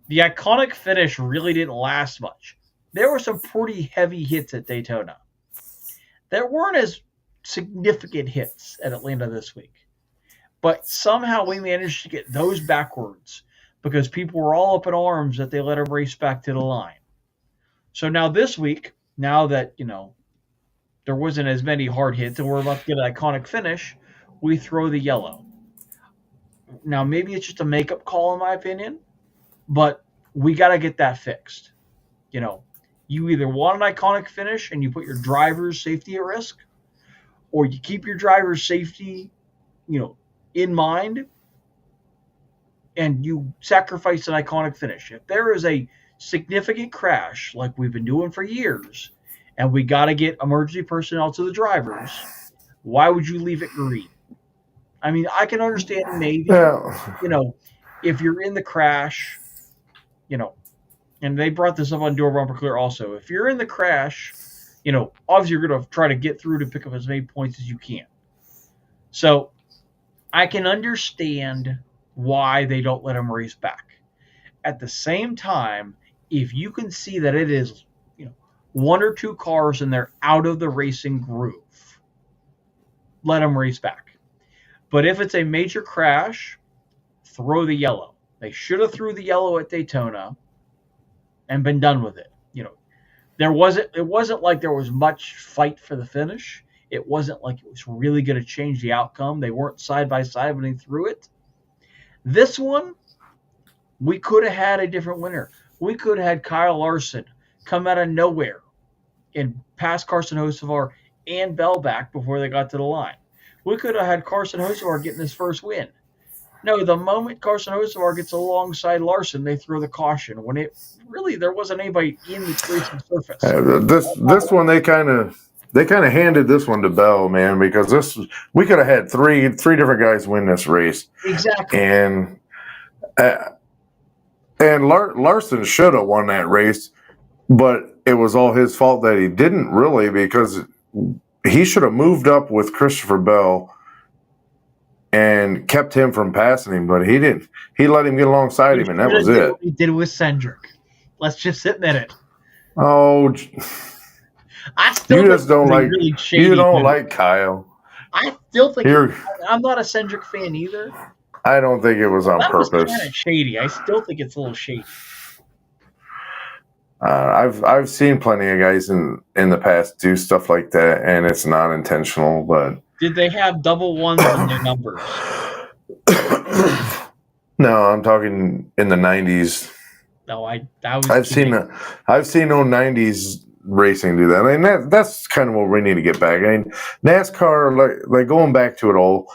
The iconic finish really didn't last much. There were some pretty heavy hits at Daytona. There weren't as significant hits at Atlanta this week. But somehow we managed to get those backwards because people were all up in arms that they let them race back to the line. So now this week, now that, there wasn't as many hard hits and we're about to get an iconic finish, we throw the yellow. Now, maybe it's just a makeup call in my opinion, but we got to get that fixed. You either want an iconic finish and you put your driver's safety at risk, or you keep your driver's safety, in mind, and you sacrifice an iconic finish. If there is a significant crash like we've been doing for years, and we got to get emergency personnel to the drivers, why would you leave it green? I mean, I can understand maybe, if you're in the crash, and they brought this up on Door Bumper Clear also. If you're in the crash, obviously you're going to try to get through to pick up as many points as you can. So I can understand why they don't let them race back. At the same time, if you can see that it is, one or two cars and they're out of the racing groove, let them race back. But if it's a major crash, throw the yellow. They should have threw the yellow at Daytona and been done with it. It wasn't like there was much fight for the finish. It wasn't like it was really going to change the outcome. They weren't side by side when they threw it. This one, we could have had a different winner. We could have had Kyle Larson come out of nowhere and pass Carson Hocevar and Bell back before they got to the line. We could have had Carson Hocevar getting his first win. No, the moment Carson Hocevar gets alongside Larson, they throw the caution when it really there wasn't anybody in the racing surface. This one they kind of handed this one to Bell, man, because this we could have had three different guys win this race, Exactly. and Larson should have won that race, but it was all his fault that he didn't really, because he should have moved up with Christopher Bell and kept him from passing him, but he didn't. He let him get alongside him, and that was it. What he did with Cendric. Let's just admit it. Oh, I still you just don't like really shady. You don't like Kyle. I still think You're, I'm not a Cendric fan either. I don't think it was on That purpose. was kind of shady. I still think it's a little shady. I've seen plenty of guys in the past do stuff like that, and it's not intentional. But did they have double ones in their numbers? No, I'm talking in the '90s. No, I've seen 90s racing do that. I mean, that's kind of what we need to get back. I mean, NASCAR, like going back to it all,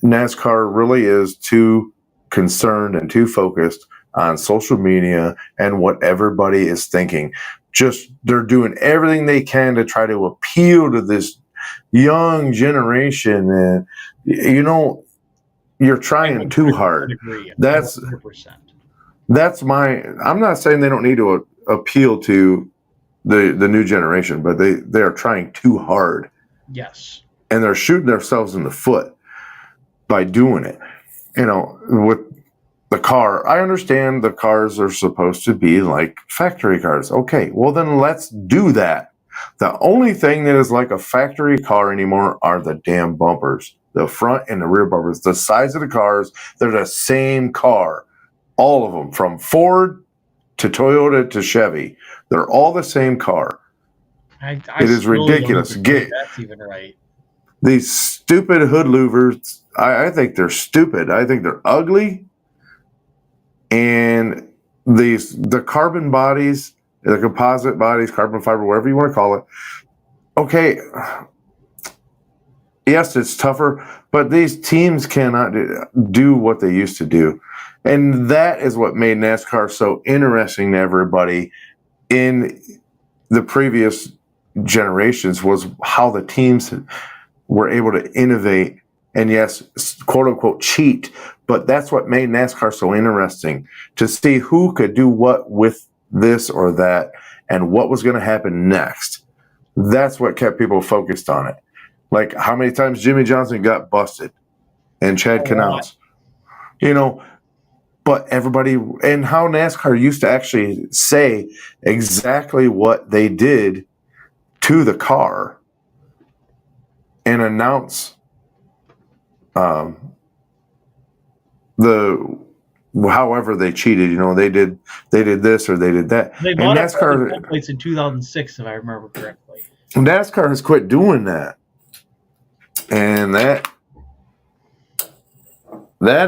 NASCAR really is too concerned and too focused on social media and what everybody is thinking. Just they're doing everything they can to try to appeal to this young generation, and you're trying too hard. Agree, that's 100%. I'm not saying they don't need to appeal to the new generation, but they are trying too hard. Yes. And they're shooting themselves in the foot by doing it. With the car, I understand the cars are supposed to be like factory cars. Okay, well then let's do that. The only thing that is like a factory car anymore are the damn bumpers. The front and the rear bumpers. The size of the cars, they're the same car. All of them, from Ford to Toyota to Chevy. They're all the same car. It is ridiculous. That's even right. These stupid hood louvers, I think they're stupid. I think they're ugly. And the carbon bodies, the composite bodies, carbon fiber, whatever you want to call it. Okay, yes, it's tougher, but these teams cannot do what they used to do. And that is what made NASCAR so interesting to everybody in the previous generations, was how the teams were able to innovate and, yes, quote unquote, cheat. But that's what made NASCAR so interesting, to see who could do what with this or that and what was going to happen next. That's what kept people focused on it. Like how many times Jimmy Johnson got busted and Chad Canals, but everybody, and how NASCAR used to actually say exactly what they did to the car and announce however they cheated. They did this or they did that. They bought NASCAR plates in 2006, if I remember correctly. NASCAR has quit doing that, and that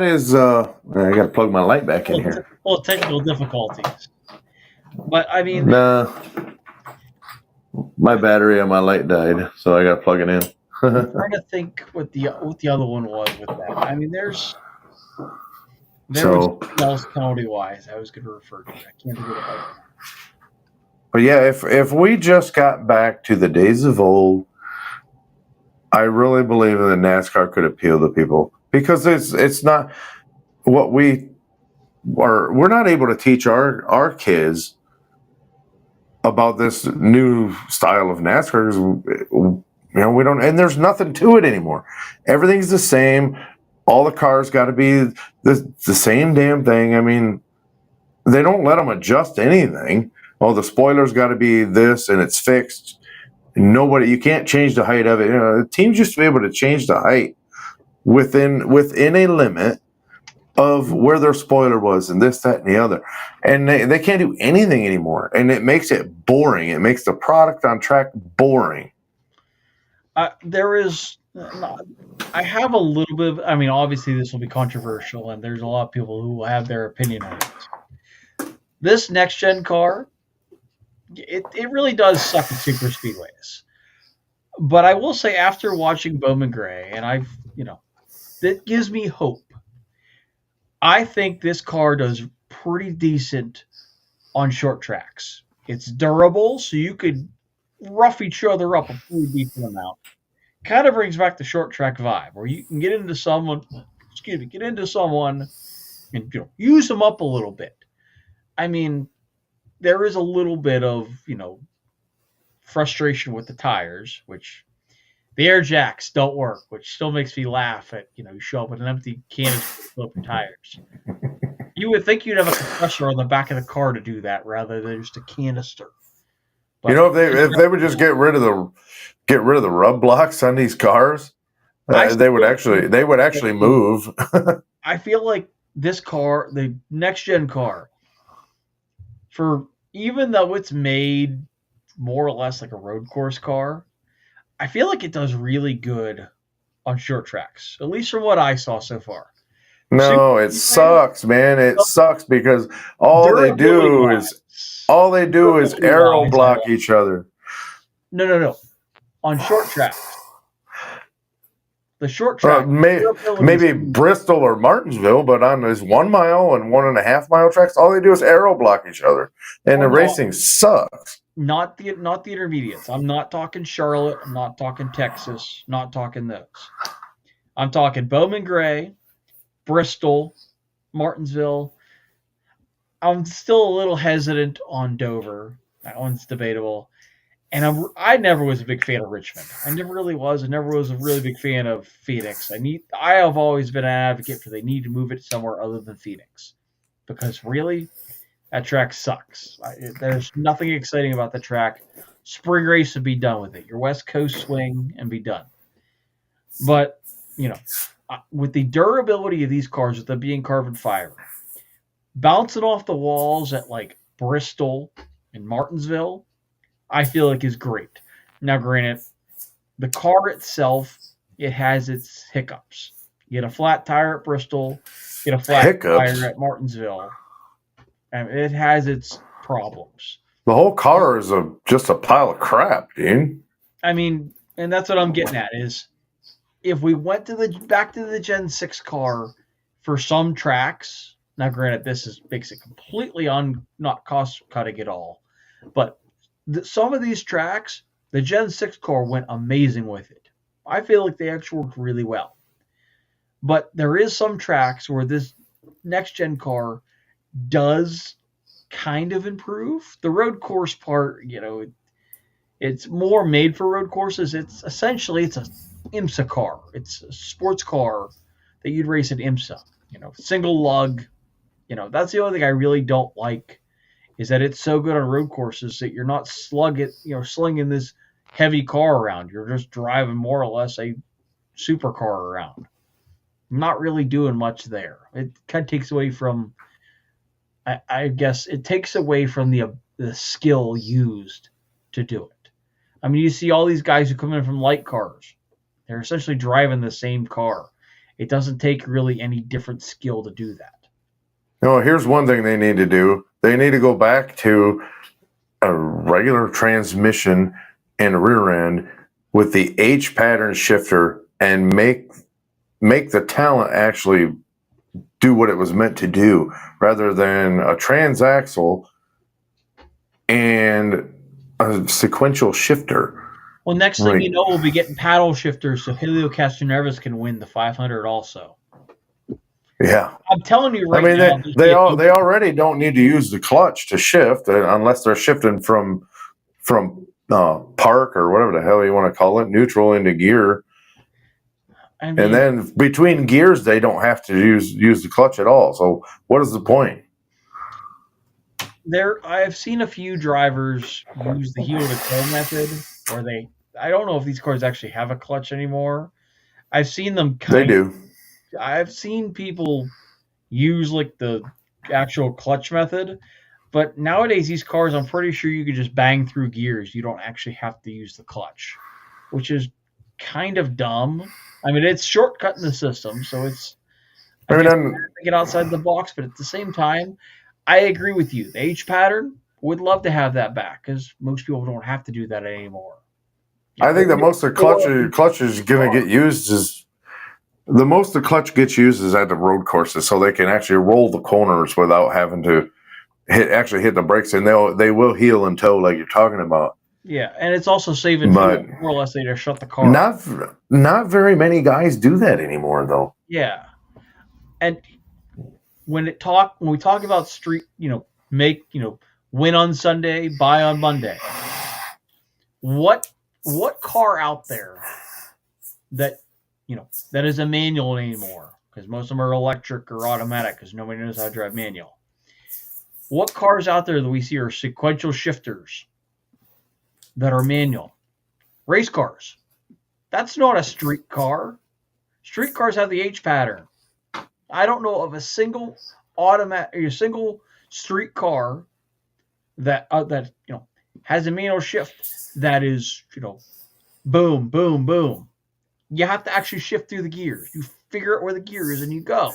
is I got to plug my light back in here. Well, technical difficulties, but I mean, nah, my battery on my light died, so I got to plug it in. I'm trying to think what the other one was with that. I mean, there was something else penalty-wise I was going to refer to. I can't think of it right now. But yeah, if we just got back to the days of old, I really believe that NASCAR could appeal to people, because it's not what we're not able to teach our kids about this new style of NASCAR. We don't, and there's nothing to it anymore. Everything's the same. All the cars got to be the same damn thing. I mean, they don't let them adjust anything. Oh, the spoiler's got to be this and it's fixed. You can't change the height of it. Teams used to be able to change the height within a limit of where their spoiler was and this, that, and the other. And they can't do anything anymore. And it makes it boring. It makes the product on track boring. I have a little bit of, I mean, obviously this will be controversial, and there's a lot of people who will have their opinion on it. This next-gen car, it really does suck at super speedways. But I will say, after watching Bowman Gray, and that gives me hope. I think this car does pretty decent on short tracks. It's durable, so you could rough each other up a pretty decent amount. Kind of brings back the short track vibe, where you can get into someone, and use them up a little bit. I mean, there is a little bit of frustration with the tires, which the air jacks don't work, which still makes me laugh at you show up with an empty canister to fill up your tires. You would think you'd have a compressor on the back of the car to do that rather than just a canister. But if they would just get rid of the rub blocks on these cars, they would actually move. I feel like this car, the next gen car, for even though it's made more or less like a road course car, I feel like it does really good on short tracks, at least from what I saw so far. No, it sucks, man. It sucks because all they do is aero block each other. No. On short tracks. The short track. Maybe Bristol or Martinsville, but on these 1 mile and 1.5 mile tracks, all they do is aero block each other. And the racing sucks. Not the intermediates. I'm not talking Charlotte. I'm not talking Texas. Not talking those. I'm talking Bowman Gray, Bristol, Martinsville. I'm still a little hesitant on Dover. That one's debatable. And I never was a big fan of Richmond. I never really was. I never was a really big fan of Phoenix. I have always been an advocate for they need to move it somewhere other than Phoenix. Because really, that track sucks. There's nothing exciting about the track. Spring race would be done with it. Your West Coast swing and be done. But, with the durability of these cars, with them being carbon fiber, bouncing off the walls at like Bristol and Martinsville, I feel like is great. Now, granted, the car itself, it has its hiccups. You get a flat tire at Bristol, get a flat tire at Martinsville, and it has its problems. The whole car is just a pile of crap, dude. I mean, and that's what I'm getting at is if we went back to the Gen 6 car for some tracks, now granted, this makes it completely not cost cutting at all, but some of these tracks, the Gen 6 car went amazing with it. I feel like they actually worked really well. But there is some tracks where this next gen car does kind of improve. The road course part, it's more made for road courses. It's a IMSA car. It's a sports car that you'd race at IMSA. Single lug. That's the only thing I really don't like. Is that it's so good on road courses that you're not slinging this heavy car around. You're just driving more or less a supercar around. Not really doing much there. It kind of takes away from, I guess, it takes away from the skill used to do it. I mean, you see all these guys who come in from light cars. They're essentially driving the same car. It doesn't take really any different skill to do that. Here's one thing they need to do. They need to go back to a regular transmission and rear end with the H pattern shifter and make the talent actually do what it was meant to do rather than a transaxle and a sequential shifter. Well, next thing you know, we'll be getting paddle shifters so Helio Castroneves can win the 500 also. Yeah, I'm telling you now. They already don't need to use the clutch to shift unless they're shifting from park or whatever the hell you want to call it, neutral into gear. And then between gears, they don't have to use the clutch at all. So what is the point? I've seen a few drivers use the heel to toe method, where I don't know if these cars actually have a clutch anymore. I've seen them. They do. I've seen people use like the actual clutch method, but nowadays these cars, I'm pretty sure you could just bang through gears. You don't actually have to use the clutch, which is kind of dumb. I mean, it's shortcutting the system, so it's get outside the box, but at the same time, I agree with you. The H pattern, would love to have that back because most people don't have to do that anymore. I think the most the clutch is going to get used is the most the clutch gets used is at the road courses, so they can actually roll the corners without having to hit the brakes, and they will heel and toe like you're talking about. Yeah, and it's also saving fuel. More or less, they just shut the car. Not very many guys do that anymore, though. Yeah, and when we talk about street, win on Sunday, buy on Monday. What car out there that that is a manual anymore? Because most of them are electric or automatic. Because nobody knows how to drive manual. What cars out there that we see are sequential shifters that are manual? Race cars. That's not a street car. Street cars have the H pattern. I don't know of a single street car that has a manual shift that is boom, boom, boom. You have to actually shift through the gears. You figure out where the gear is and you go.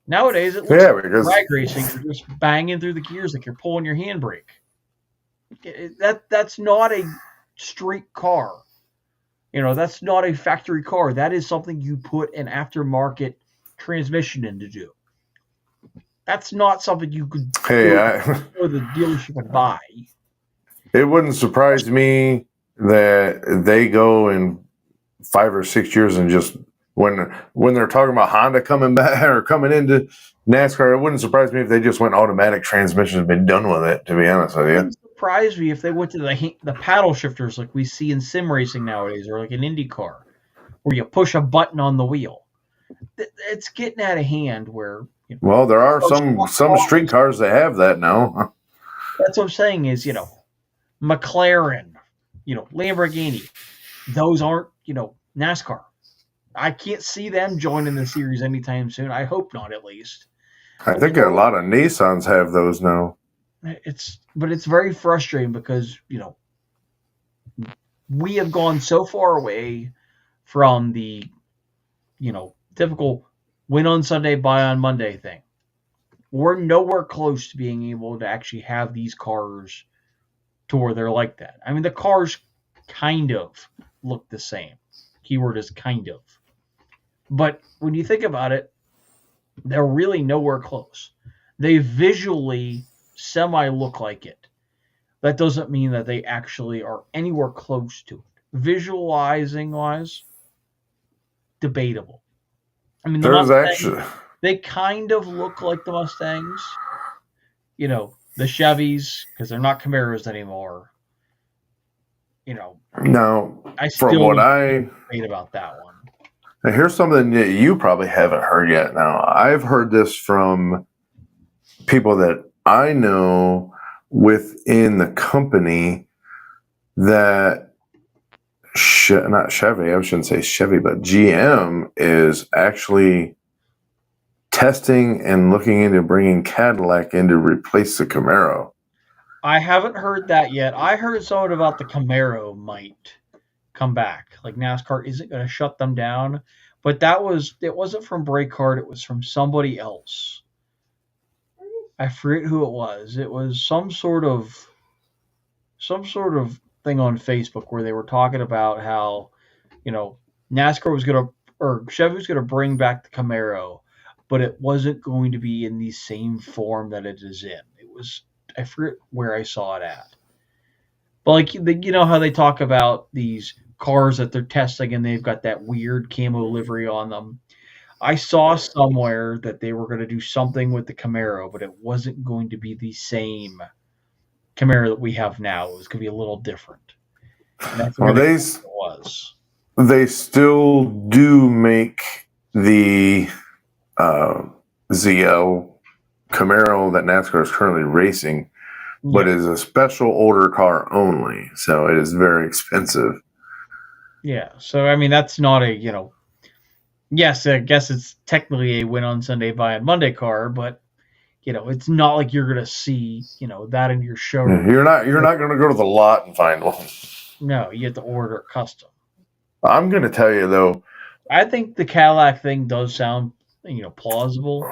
Nowadays, it looks like drag racing. You're just banging through the gears like you're pulling your handbrake. That's not a street car. That's not a factory car. That is something you put an aftermarket transmission in to do. That's not something you could go to the dealership and buy. It wouldn't surprise me that they go in 5 or 6 years and just when they're talking about Honda coming back or coming into NASCAR, it wouldn't surprise me if they just went automatic transmission and been done with it, to be honest with you. It wouldn't surprise me if they went to the paddle shifters like we see in sim racing nowadays or like an Indy car where you push a button on the wheel. It's getting out of hand where well, there are some street cars that have that now. That's what I'm saying is, McLaren, Lamborghini, those aren't, NASCAR. I can't see them joining the series anytime soon. I hope not, at least. I think a lot of Nissans have those now. But it's very frustrating because, we have gone so far away from the, typical win on Sunday, buy on Monday thing. We're nowhere close to being able to actually have these cars to where they're like that. I mean, the cars kind of look the same. Keyword is kind of. But when you think about it, they're really nowhere close. They visually semi-look like it. That doesn't mean that they actually are anywhere close to it. Visualizing-wise, debatable. I mean, they kind of look like the Mustangs. The Chevys, because they're not Camaros anymore. No, I still debate about that one. Now here's something that you probably haven't heard yet. Now, I've heard this from people that I know within the company that not Chevy, I shouldn't say Chevy, but GM is actually testing and looking into bringing Cadillac in to replace the Camaro. I haven't heard that yet. I heard something about the Camaro might come back. Like NASCAR isn't going to shut them down, but it wasn't from Breakard. It was from somebody else. I forget who it was. It was some sort of thing on Facebook where they were talking about how, NASCAR was going to, or Chevy was going to bring back the Camaro, but it wasn't going to be in the same form that it is in. It was, I forget where I saw it at. But like, how they talk about these cars that they're testing and they've got that weird camo livery on them. I saw somewhere that they were going to do something with the Camaro, but it wasn't going to be the same Camaro that we have now. It was going to be a little different. And that's what it was. They still do make the ZL Camaro that NASCAR is currently racing, but it is a special order car only, so it is very expensive. Yeah, so I mean that's not a yes, I guess it's technically a win on Sunday, buy on Monday car, but it's not like you're gonna see that in your showroom. You're not gonna go to the lot and find one. No, you have to order it custom. I'm gonna tell you though, I think the Cadillac thing does sound plausible.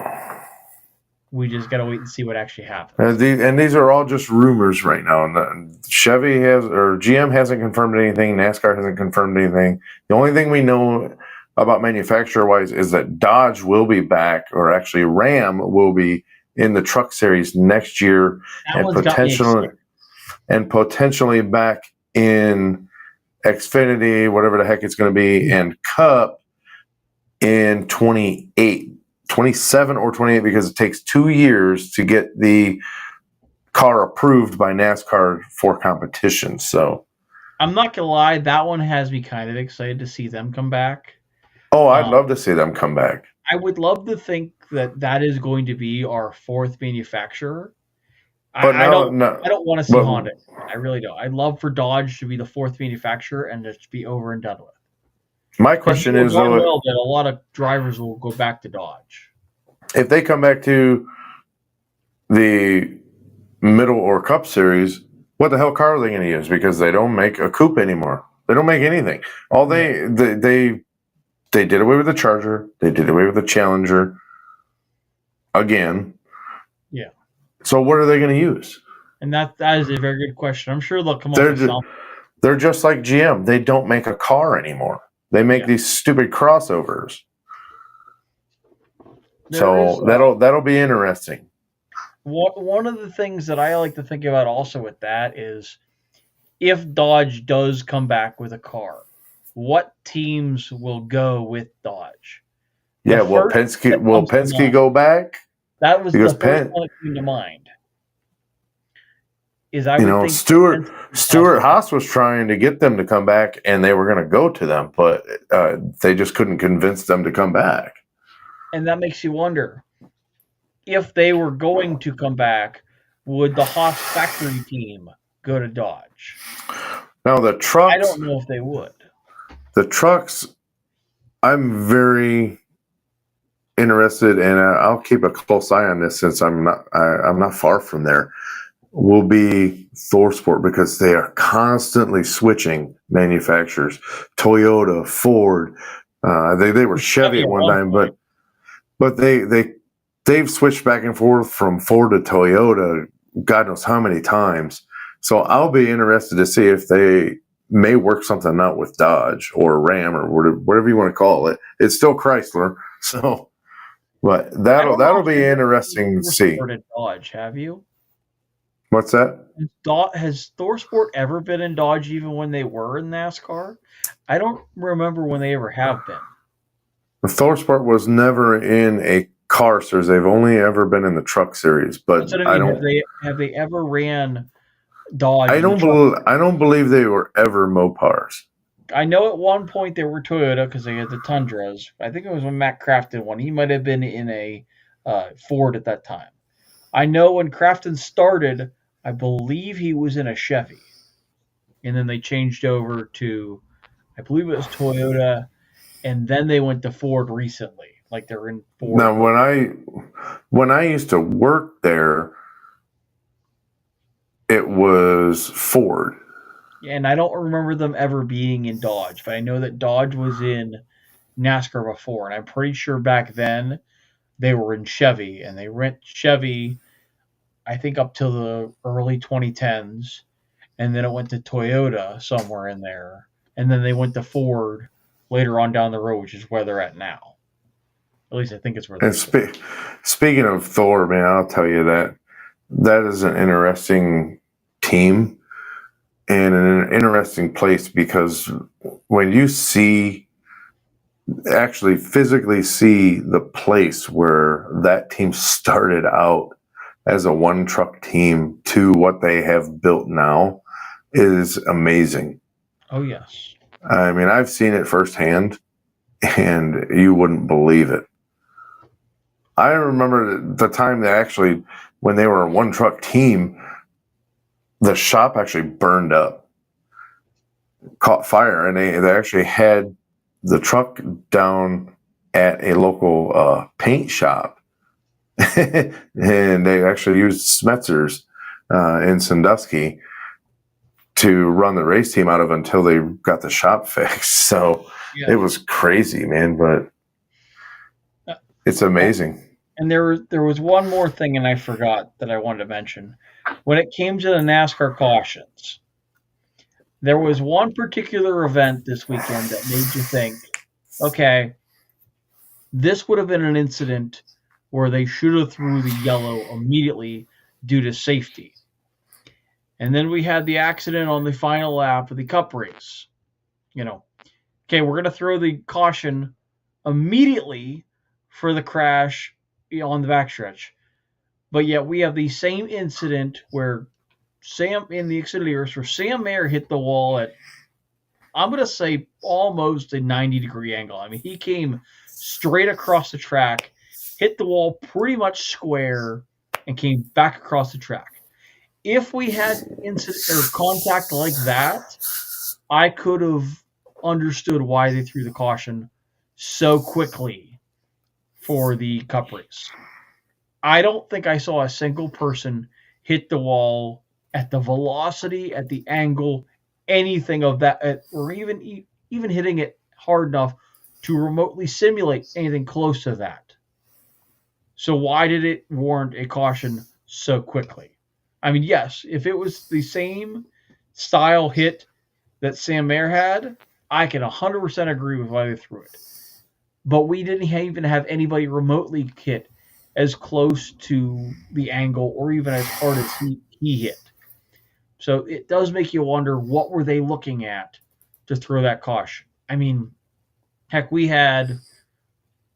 We just got to wait and see what actually happens. And these are all just rumors right now. And Chevy or GM hasn't confirmed anything. NASCAR hasn't confirmed anything. The only thing we know about manufacturer-wise is that Dodge will be back, or actually Ram will be in the Truck Series next year, That one's got me excited. and potentially back in Xfinity, whatever the heck it's going to be, and Cup in 27 or 28, because it takes 2 years to get the car approved by NASCAR for competition. So I'm not gonna lie, that one has me kind of excited to see them come back. I'd love to see them come back. I would love to think that is going to be our fourth manufacturer. But I don't want to see Honda. I really don't. I'd love for Dodge to be the fourth manufacturer and just be over and done with. My question is, though, that a lot of drivers will go back to Dodge. If they come back to the Middle or Cup Series, what the hell car are they going to use? Because they don't make a coupe anymore. They don't make anything. All they did away with the Charger. They did away with the Challenger again. Yeah. So what are they going to use? And that is a very good question. I'm sure they'll come up with something. They're just like GM. They don't make a car anymore. They make these stupid crossovers. That'll be interesting. One of the things that I like to think about also with that is, if Dodge does come back with a car, what teams will go with Dodge? Will Penske go back? That was the first one that came to mind. Stuart Haas was trying to get them to come back, and they were going to go to them, but they just couldn't convince them to come back. And that makes you wonder, if they were going to come back, would the Haas factory team go to Dodge? Now the trucks, I don't know if they would. The trucks, I'm very interested, and I'll keep a close eye on this since I'm not far from there. Will be ThorSport, because they are constantly switching manufacturers. Toyota, Ford, they were Chevy at one time, but they've switched back and forth from Ford to Toyota, God knows how many times. So I'll be interested to see if they may work something out with Dodge or Ram or whatever you want to call it. It's still Chrysler, so. But that'll be interesting to see. Dodge, have you? What's that? Has ThorSport ever been in Dodge, even when they were in NASCAR? I don't remember when they ever have been. ThorSport was never in a car series. They've only ever been in the truck series. But I don't. Have they ever ran Dodge? I don't believe they were ever Mopars. I know at one point they were Toyota because they had the Tundras. I think it was when Matt Crafton won. He might have been in a Ford at that time. I know when Crafton started, I believe he was in a Chevy. And then they changed over to, I believe it was Toyota, and then they went to Ford recently. Like they're in Ford. Now, when I used to work there, it was Ford. And I don't remember them ever being in Dodge, but I know that Dodge was in NASCAR before, and I'm pretty sure back then they were in Chevy, and they rent Chevy, I think, up till the early 2010s, and then it went to Toyota somewhere in there, and then they went to Ford later on down the road, which is where they're at now. At least I think it's where they're at. Speaking of Thor, man, I'll tell you that is an interesting team and an interesting place, because when you actually physically see the place where that team started out as a one truck team to what they have built now, is amazing. Oh, yes. I mean, I've seen it firsthand, and you wouldn't believe it. I remember the time that actually, when they were a one truck team, the shop actually burned up, caught fire, and they actually had the truck down at a local paint shop. And they actually used Smetzer's in Sandusky to run the race team out of until they got the shop fixed. So It was crazy, man, but it's amazing. And there was one more thing, and I forgot that I wanted to mention. When it came to the NASCAR cautions, there was one particular event this weekend that made you think, okay, this would have been an incident where they should have threw the yellow immediately due to safety. And then we had the accident on the final lap of the Cup race. You know, okay, we're going to throw the caution immediately for the crash on the backstretch. But yet we have the same incident where Sam in the Xfinity race where Sam Mayer hit the wall at, I'm going to say, almost a 90-degree angle. I mean, he came straight across the track, hit the wall pretty much square, and came back across the track. If we had incident or contact like that, I could have understood why they threw the caution so quickly for the Cup race. I don't think I saw a single person hit the wall at the velocity, at the angle, anything of that, or even hitting it hard enough to remotely simulate anything close to that. So why did it warrant a caution so quickly? I mean, yes, if it was the same style hit that Sam Mayer had, I can 100% agree with why they threw it. But we didn't even have anybody remotely hit as close to the angle or even as hard as he hit. So it does make you wonder, what were they looking at to throw that caution? I mean, heck, we had,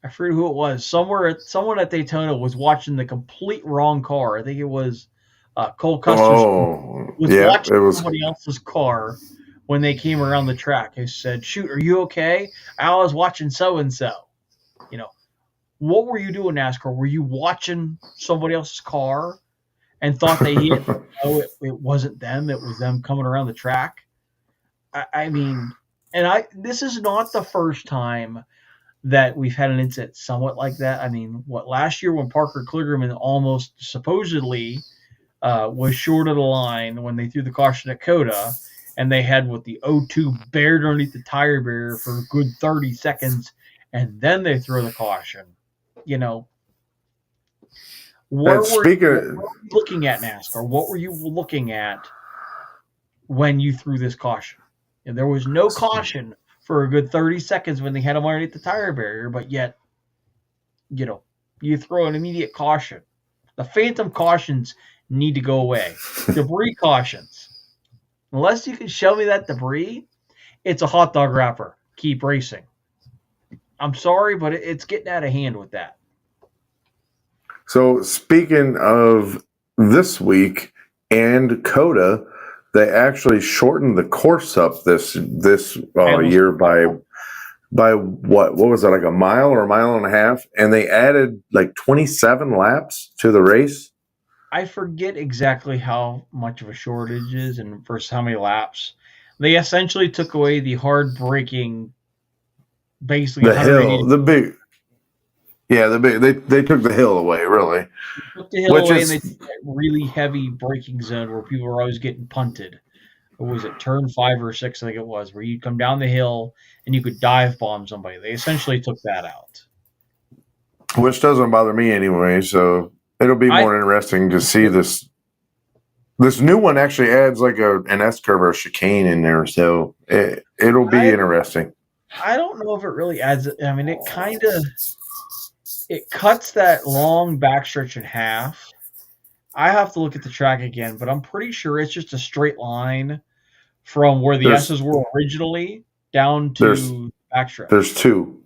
I forget who it was, someone at Daytona was watching the complete wrong car. I think it was Cole Custer's was Yeah, watching it was. somebody else's car when they came around the track. He said, "Shoot, are you okay? I was watching so and so." You know, what were you doing, NASCAR? Were you watching somebody else's car and thought they hit? No, it wasn't them. It was them coming around the track. I mean, this is not the first time that we've had an incident somewhat like that. I mean, last year when Parker Kligerman almost supposedly was short of the line when they threw the caution at Coda, and they had the O2 buried underneath the tire barrier for a good 30 seconds, and then they throw the caution. You know, what were you looking at, NASCAR? What were you looking at when you threw this caution? And there was no caution for a good 30 seconds when they had them underneath the tire barrier, but yet, you throw an immediate caution. The phantom cautions need to go away. Debris cautions. Unless you can show me that debris, it's a hot dog wrapper. Keep racing. I'm sorry, but it's getting out of hand with that. So speaking of this week and Coda, they actually shortened the course up this year by what was it, like a mile or a mile and a half, and they added like 27 laps to the race. I forget exactly how much of a shortage is and versus how many laps. They essentially took away the hard braking, basically the hill, the big. Yeah, they took the hill away, really. They took the hill away, and they took that really heavy braking zone where people were always getting punted. What was it, turn 5 or 6, I think it was, where you'd come down the hill and you could dive bomb somebody. They essentially took that out. Which doesn't bother me anyway, so it'll be more interesting to see this. This new one actually adds like an S-curve or a chicane in there, so it'll be interesting. I don't know if it really adds. I mean, it cuts that long backstretch in half. I have to look at the track again, but I'm pretty sure it's just a straight line from where the S's were originally down to backstretch. There's two.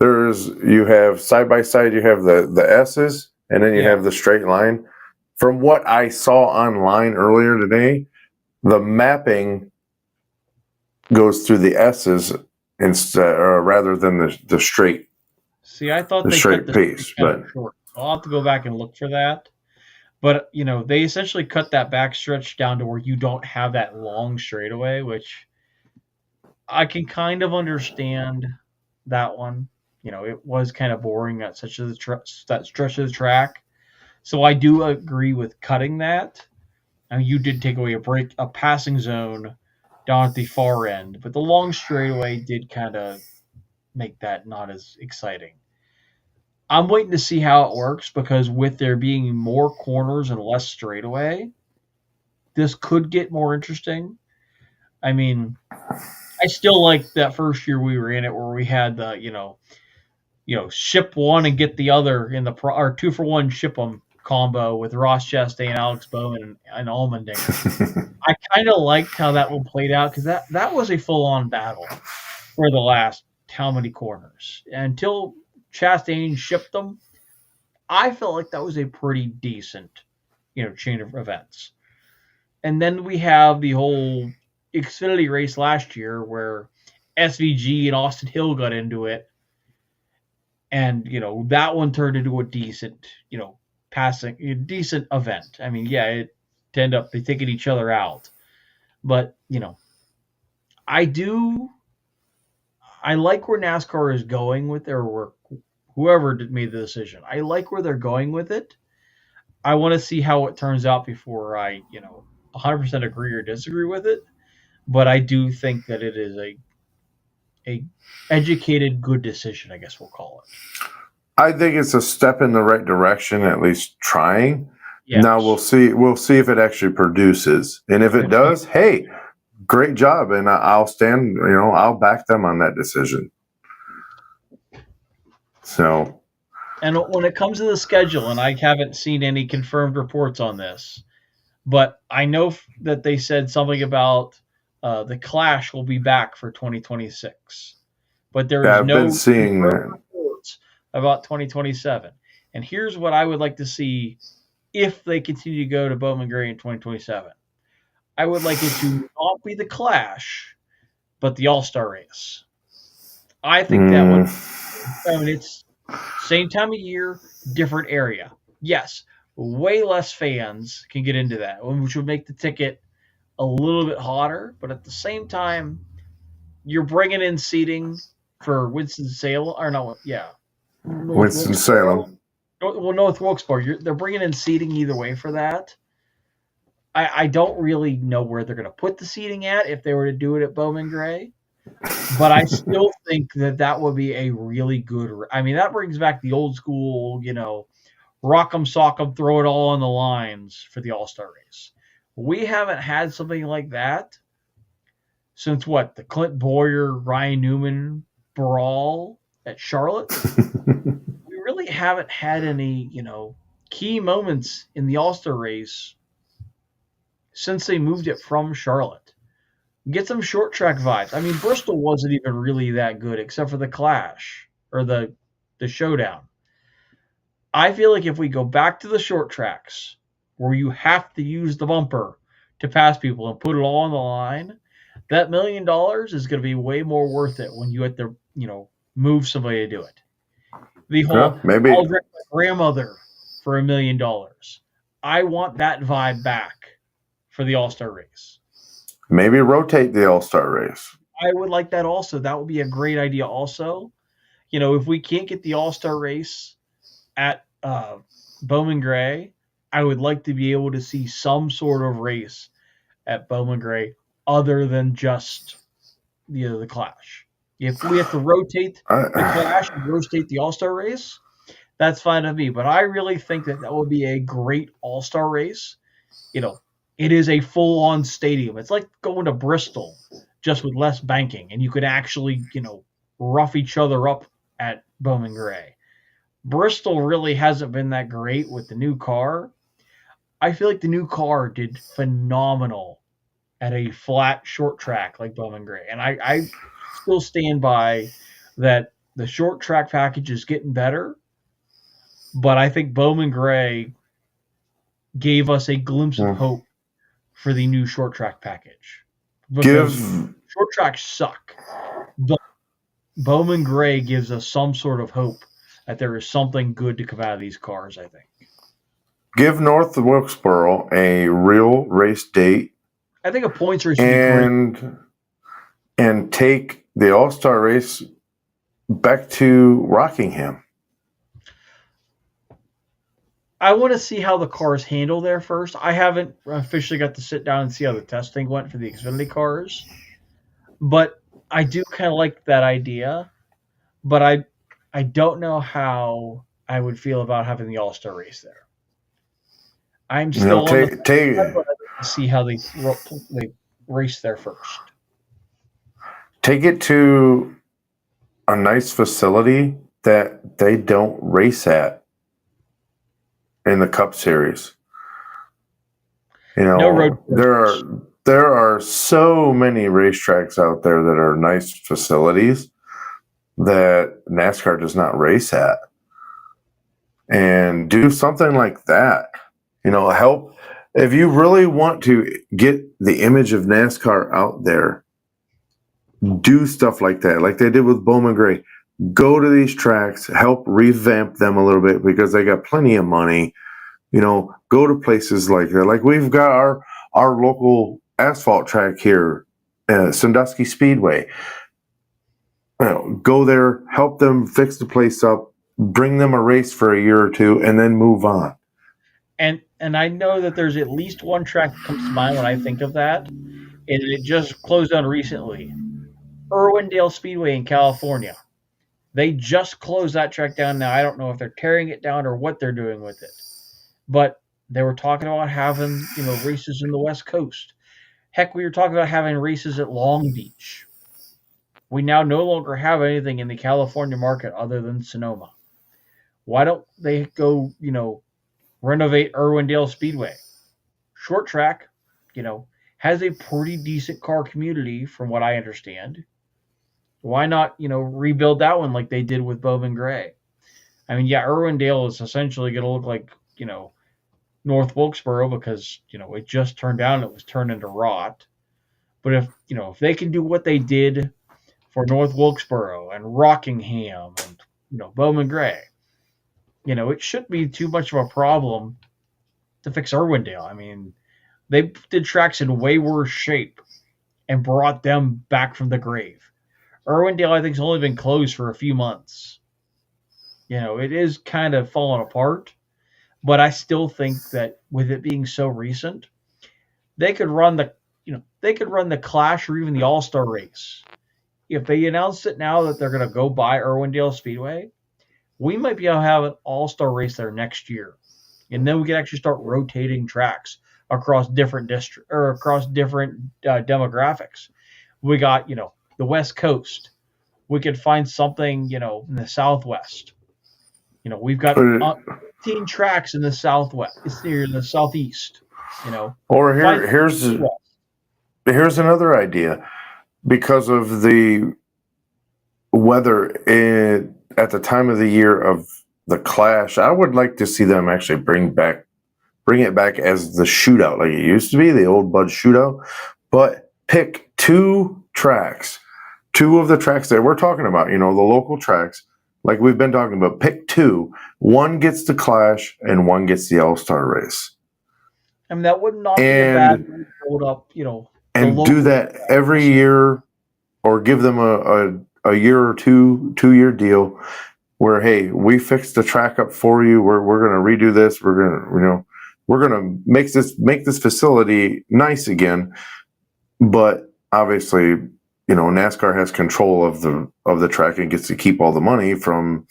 You have side by side, you have the S's, and then you have the straight line. From what I saw online earlier today, the mapping goes through the S's instead, rather than the straight. See, I thought they straight piece, but short. I'll have to go back and look for that. But they essentially cut that backstretch down to where you don't have that long straightaway, which I can kind of understand that one. It was kind of boring at that stretch of the track. So I do agree with cutting that. I mean, you did take away a passing zone down at the far end, but the long straightaway did kind of make that not as exciting. I'm waiting to see how it works because with there being more corners and less straightaway, this could get more interesting. I mean, I still like that first year we were in it where we had the ship one and get the other in the or 2-for-1 ship them combo with Ross Chastain, Alex Bowman, and Allmendinger. I kind of liked how that one played out because that was a full on battle for the last how many corners until Chastain shipped them. I felt like that was a pretty decent chain of events. And then we have the whole Xfinity race last year where SVG and Austin Hill got into it. And, that one turned into a decent, decent event. I mean, yeah, it ended up they taking each other out. But, I like where NASCAR is going with their work. Whoever made the decision, I like where they're going with it. I want to see how it turns out before I, 100% agree or disagree with it. But I do think that it is a educated, good decision. I guess we'll call it. I think it's a step in the right direction, at least trying. Yes. Now we'll see. We'll see if it actually produces, and if it does, hey, great job, and I'll stand. I'll back them on that decision. So, and when it comes to the schedule, and I haven't seen any confirmed reports on this, but I know that they said something about the Clash will be back for 2026, but there is no reports about 2027. And here's what I would like to see if they continue to go to Bowman Gray in 2027. I would like it to not be the Clash, but the All-Star race. I think that would. I mean, it's same time of year, different area. Yes, way less fans can get into that, which would make the ticket a little bit hotter. But at the same time, you're bringing in seating for Winston-Salem, or no, yeah, Winston-Salem. Well, North Wilkesboro. They're bringing in seating either way for that. I don't really know where they're going to put the seating at if they were to do it at Bowman Gray. But I still think that would be a really good. I mean, that brings back the old school, rock 'em, sock 'em, throw it all on the lines for the All-Star race. We haven't had something like that since the Clint Boyer, Ryan Newman brawl at Charlotte. We really haven't had any, key moments in the All-Star race since they moved it from Charlotte. Get some short track vibes. I mean, Bristol wasn't even really that good except for the Clash or the Showdown. I feel like if we go back to the short tracks where you have to use the bumper to pass people and put it all on the line, that $1 million is going to be way more worth it when you have to, move somebody to do it. The whole maybe I'll direct my grandmother for $1 million. I want that vibe back for the All-Star race. Maybe rotate the All-Star race. I would like that also. That would be a great idea also. If we can't get the All-Star race at Bowman Gray, I would like to be able to see some sort of race at Bowman Gray other than just the Clash. If we have to rotate the Clash and rotate the All-Star race, that's fine with me. But I really think that would be a great All-Star race. It is a full-on stadium. It's like going to Bristol, just with less banking, and you could actually, rough each other up at Bowman Gray. Bristol really hasn't been that great with the new car. I feel like the new car did phenomenal at a flat short track like Bowman Gray, and I still stand by that. The short track package is getting better, but I think Bowman Gray gave us a glimpse of hope for the new short track package. Because short tracks suck. But Bowman Gray gives us some sort of hope that there is something good to come out of these cars, I think. Give North Wilkesboro a real race date. I think a points race would be great. And take the All-Star race back to Rockingham. I want to see how the cars handle there first. I haven't officially got to sit down and see how the testing went for the Xfinity cars. But I do kind of like that idea. But I don't know how I would feel about having the All-Star race there. I'm You know, still on the fence, take but I'd like to see how they race there first. take it to a nice facility that they don't race at in the Cup Series. You No road know, courses. there are so many racetracks out there that are nice facilities that NASCAR does not race at. And do something like that. You know, help if you really want to get the image of NASCAR out there, do stuff like that, like they did with Bowman Gray. Go to these tracks, help revamp them a little bit because they got plenty of money. You know, go to places like that. Like we've got our local asphalt track here, Sandusky Speedway. You know, go there, help them fix the place up, bring them a race for a year or two, and then move on. And I know that there's at least one track that comes to mind when I think of that, and it just closed down recently. Irwindale Speedway in California. They just closed that track down now. I don't know if they're tearing it down or what they're doing with it. But they were talking about having, races in the West Coast. Heck, we were talking about having races at Long Beach. We now no longer have anything in the California market other than Sonoma. Why don't they go, renovate Irwindale Speedway? Short track, has a pretty decent car community from what I understand. Why not, rebuild that one like they did with Bowman Gray? I mean, yeah, Irwindale is essentially going to look like, North Wilkesboro because, it just turned down, it was turned into rot. But if they can do what they did for North Wilkesboro and Rockingham and, Bowman Gray, it shouldn't be too much of a problem to fix Irwindale. I mean, they did tracks in way worse shape and brought them back from the grave. Irwindale, I think, has only been closed for a few months. It is kind of falling apart, but I still think that with it being so recent, they could run the Clash or even the All Star race. If they announce it now that they're going to go buy Irwindale Speedway, we might be able to have an All Star race there next year, and then we can actually start rotating tracks across different district or across different demographics. We got the West Coast. We could find something in the Southwest. We've got 15 tracks in the Southwest. It's near the Southeast. Or Find here's another idea. Because of the weather at the time of the year of the Clash, I would like to see them actually bring it back as the shootout like it used to be, the old Bud shootout, but pick two of the tracks that we're talking about, the local tracks, like we've been talking about. Pick two. One gets the Clash and one gets the All-Star race. I mean, that would not be a bad way to build up, and do that every year, or give them a year or 2-year deal where, hey, we fixed the track up for you. We're going to redo this. We're going to make this facility nice again. But obviously, NASCAR has control of the track and gets to keep all the money from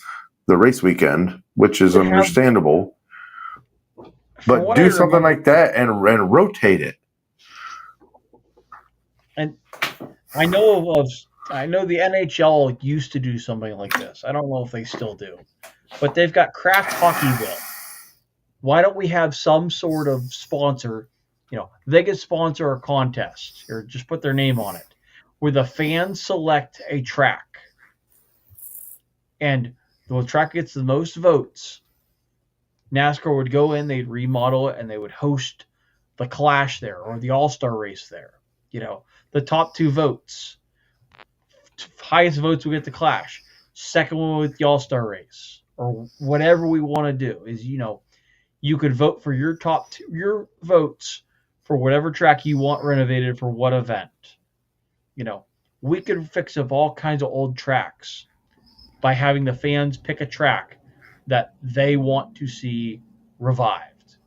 the race weekend, which is understandable. But do something like that and rotate it. And I know the NHL used to do something like this. I don't know if they still do, but they've got Craft Hockeyville. Why don't we have some sort of sponsor? They could sponsor a contest or just put their name on it, where the fans select a track, and the track gets the most votes. NASCAR would go in, they'd remodel it, and they would host the Clash there or the All-Star race there. The top two votes, highest votes will get the Clash. Second one with the All-Star race, or whatever we want to do is, you could vote for your your votes for whatever track you want renovated for what event. We could fix up all kinds of old tracks by having the fans pick a track that they want to see revived.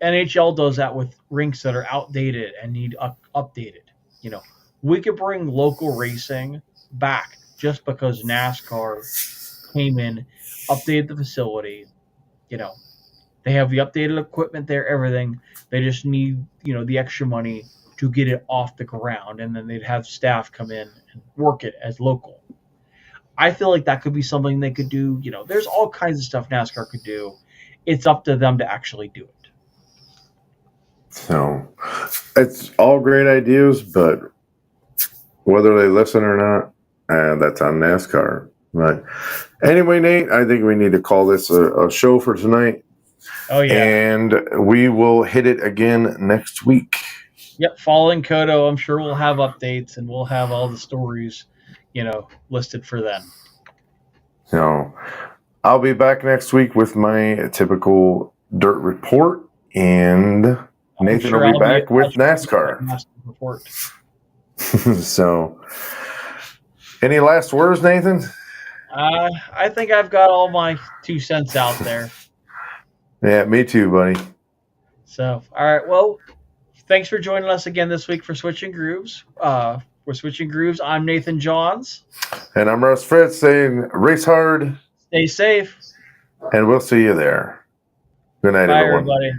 NHL does that with rinks that are outdated and need updated. We could bring local racing back just because NASCAR came in, updated the facility. You know, they have the updated equipment there, everything. They just need, the extra money to get it off the ground, and then they'd have staff come in and work it as local. I feel like that could be something they could do. There's all kinds of stuff NASCAR could do. It's up to them to actually do it. So it's all great ideas, but whether they listen or not, that's on NASCAR. But anyway, Nate, I think we need to call this a show for tonight. Oh, yeah. And we will hit it again next week. Yep, following Kodo, I'm sure we'll have updates and we'll have all the stories, listed for then. So I'll be back next week with my typical dirt report, and Nathan will be back with NASCAR. Report. So, any last words, Nathan? I think I've got all my 2 cents out there. Yeah, me too, buddy. So, all right. Well, thanks for joining us again this week for Switchin Grooves. We're Switchin Grooves. I'm Nathan Johns. And I'm Russ Fritz saying race hard. Stay safe. And we'll see you there. Good night, Bye, everyone. everybody.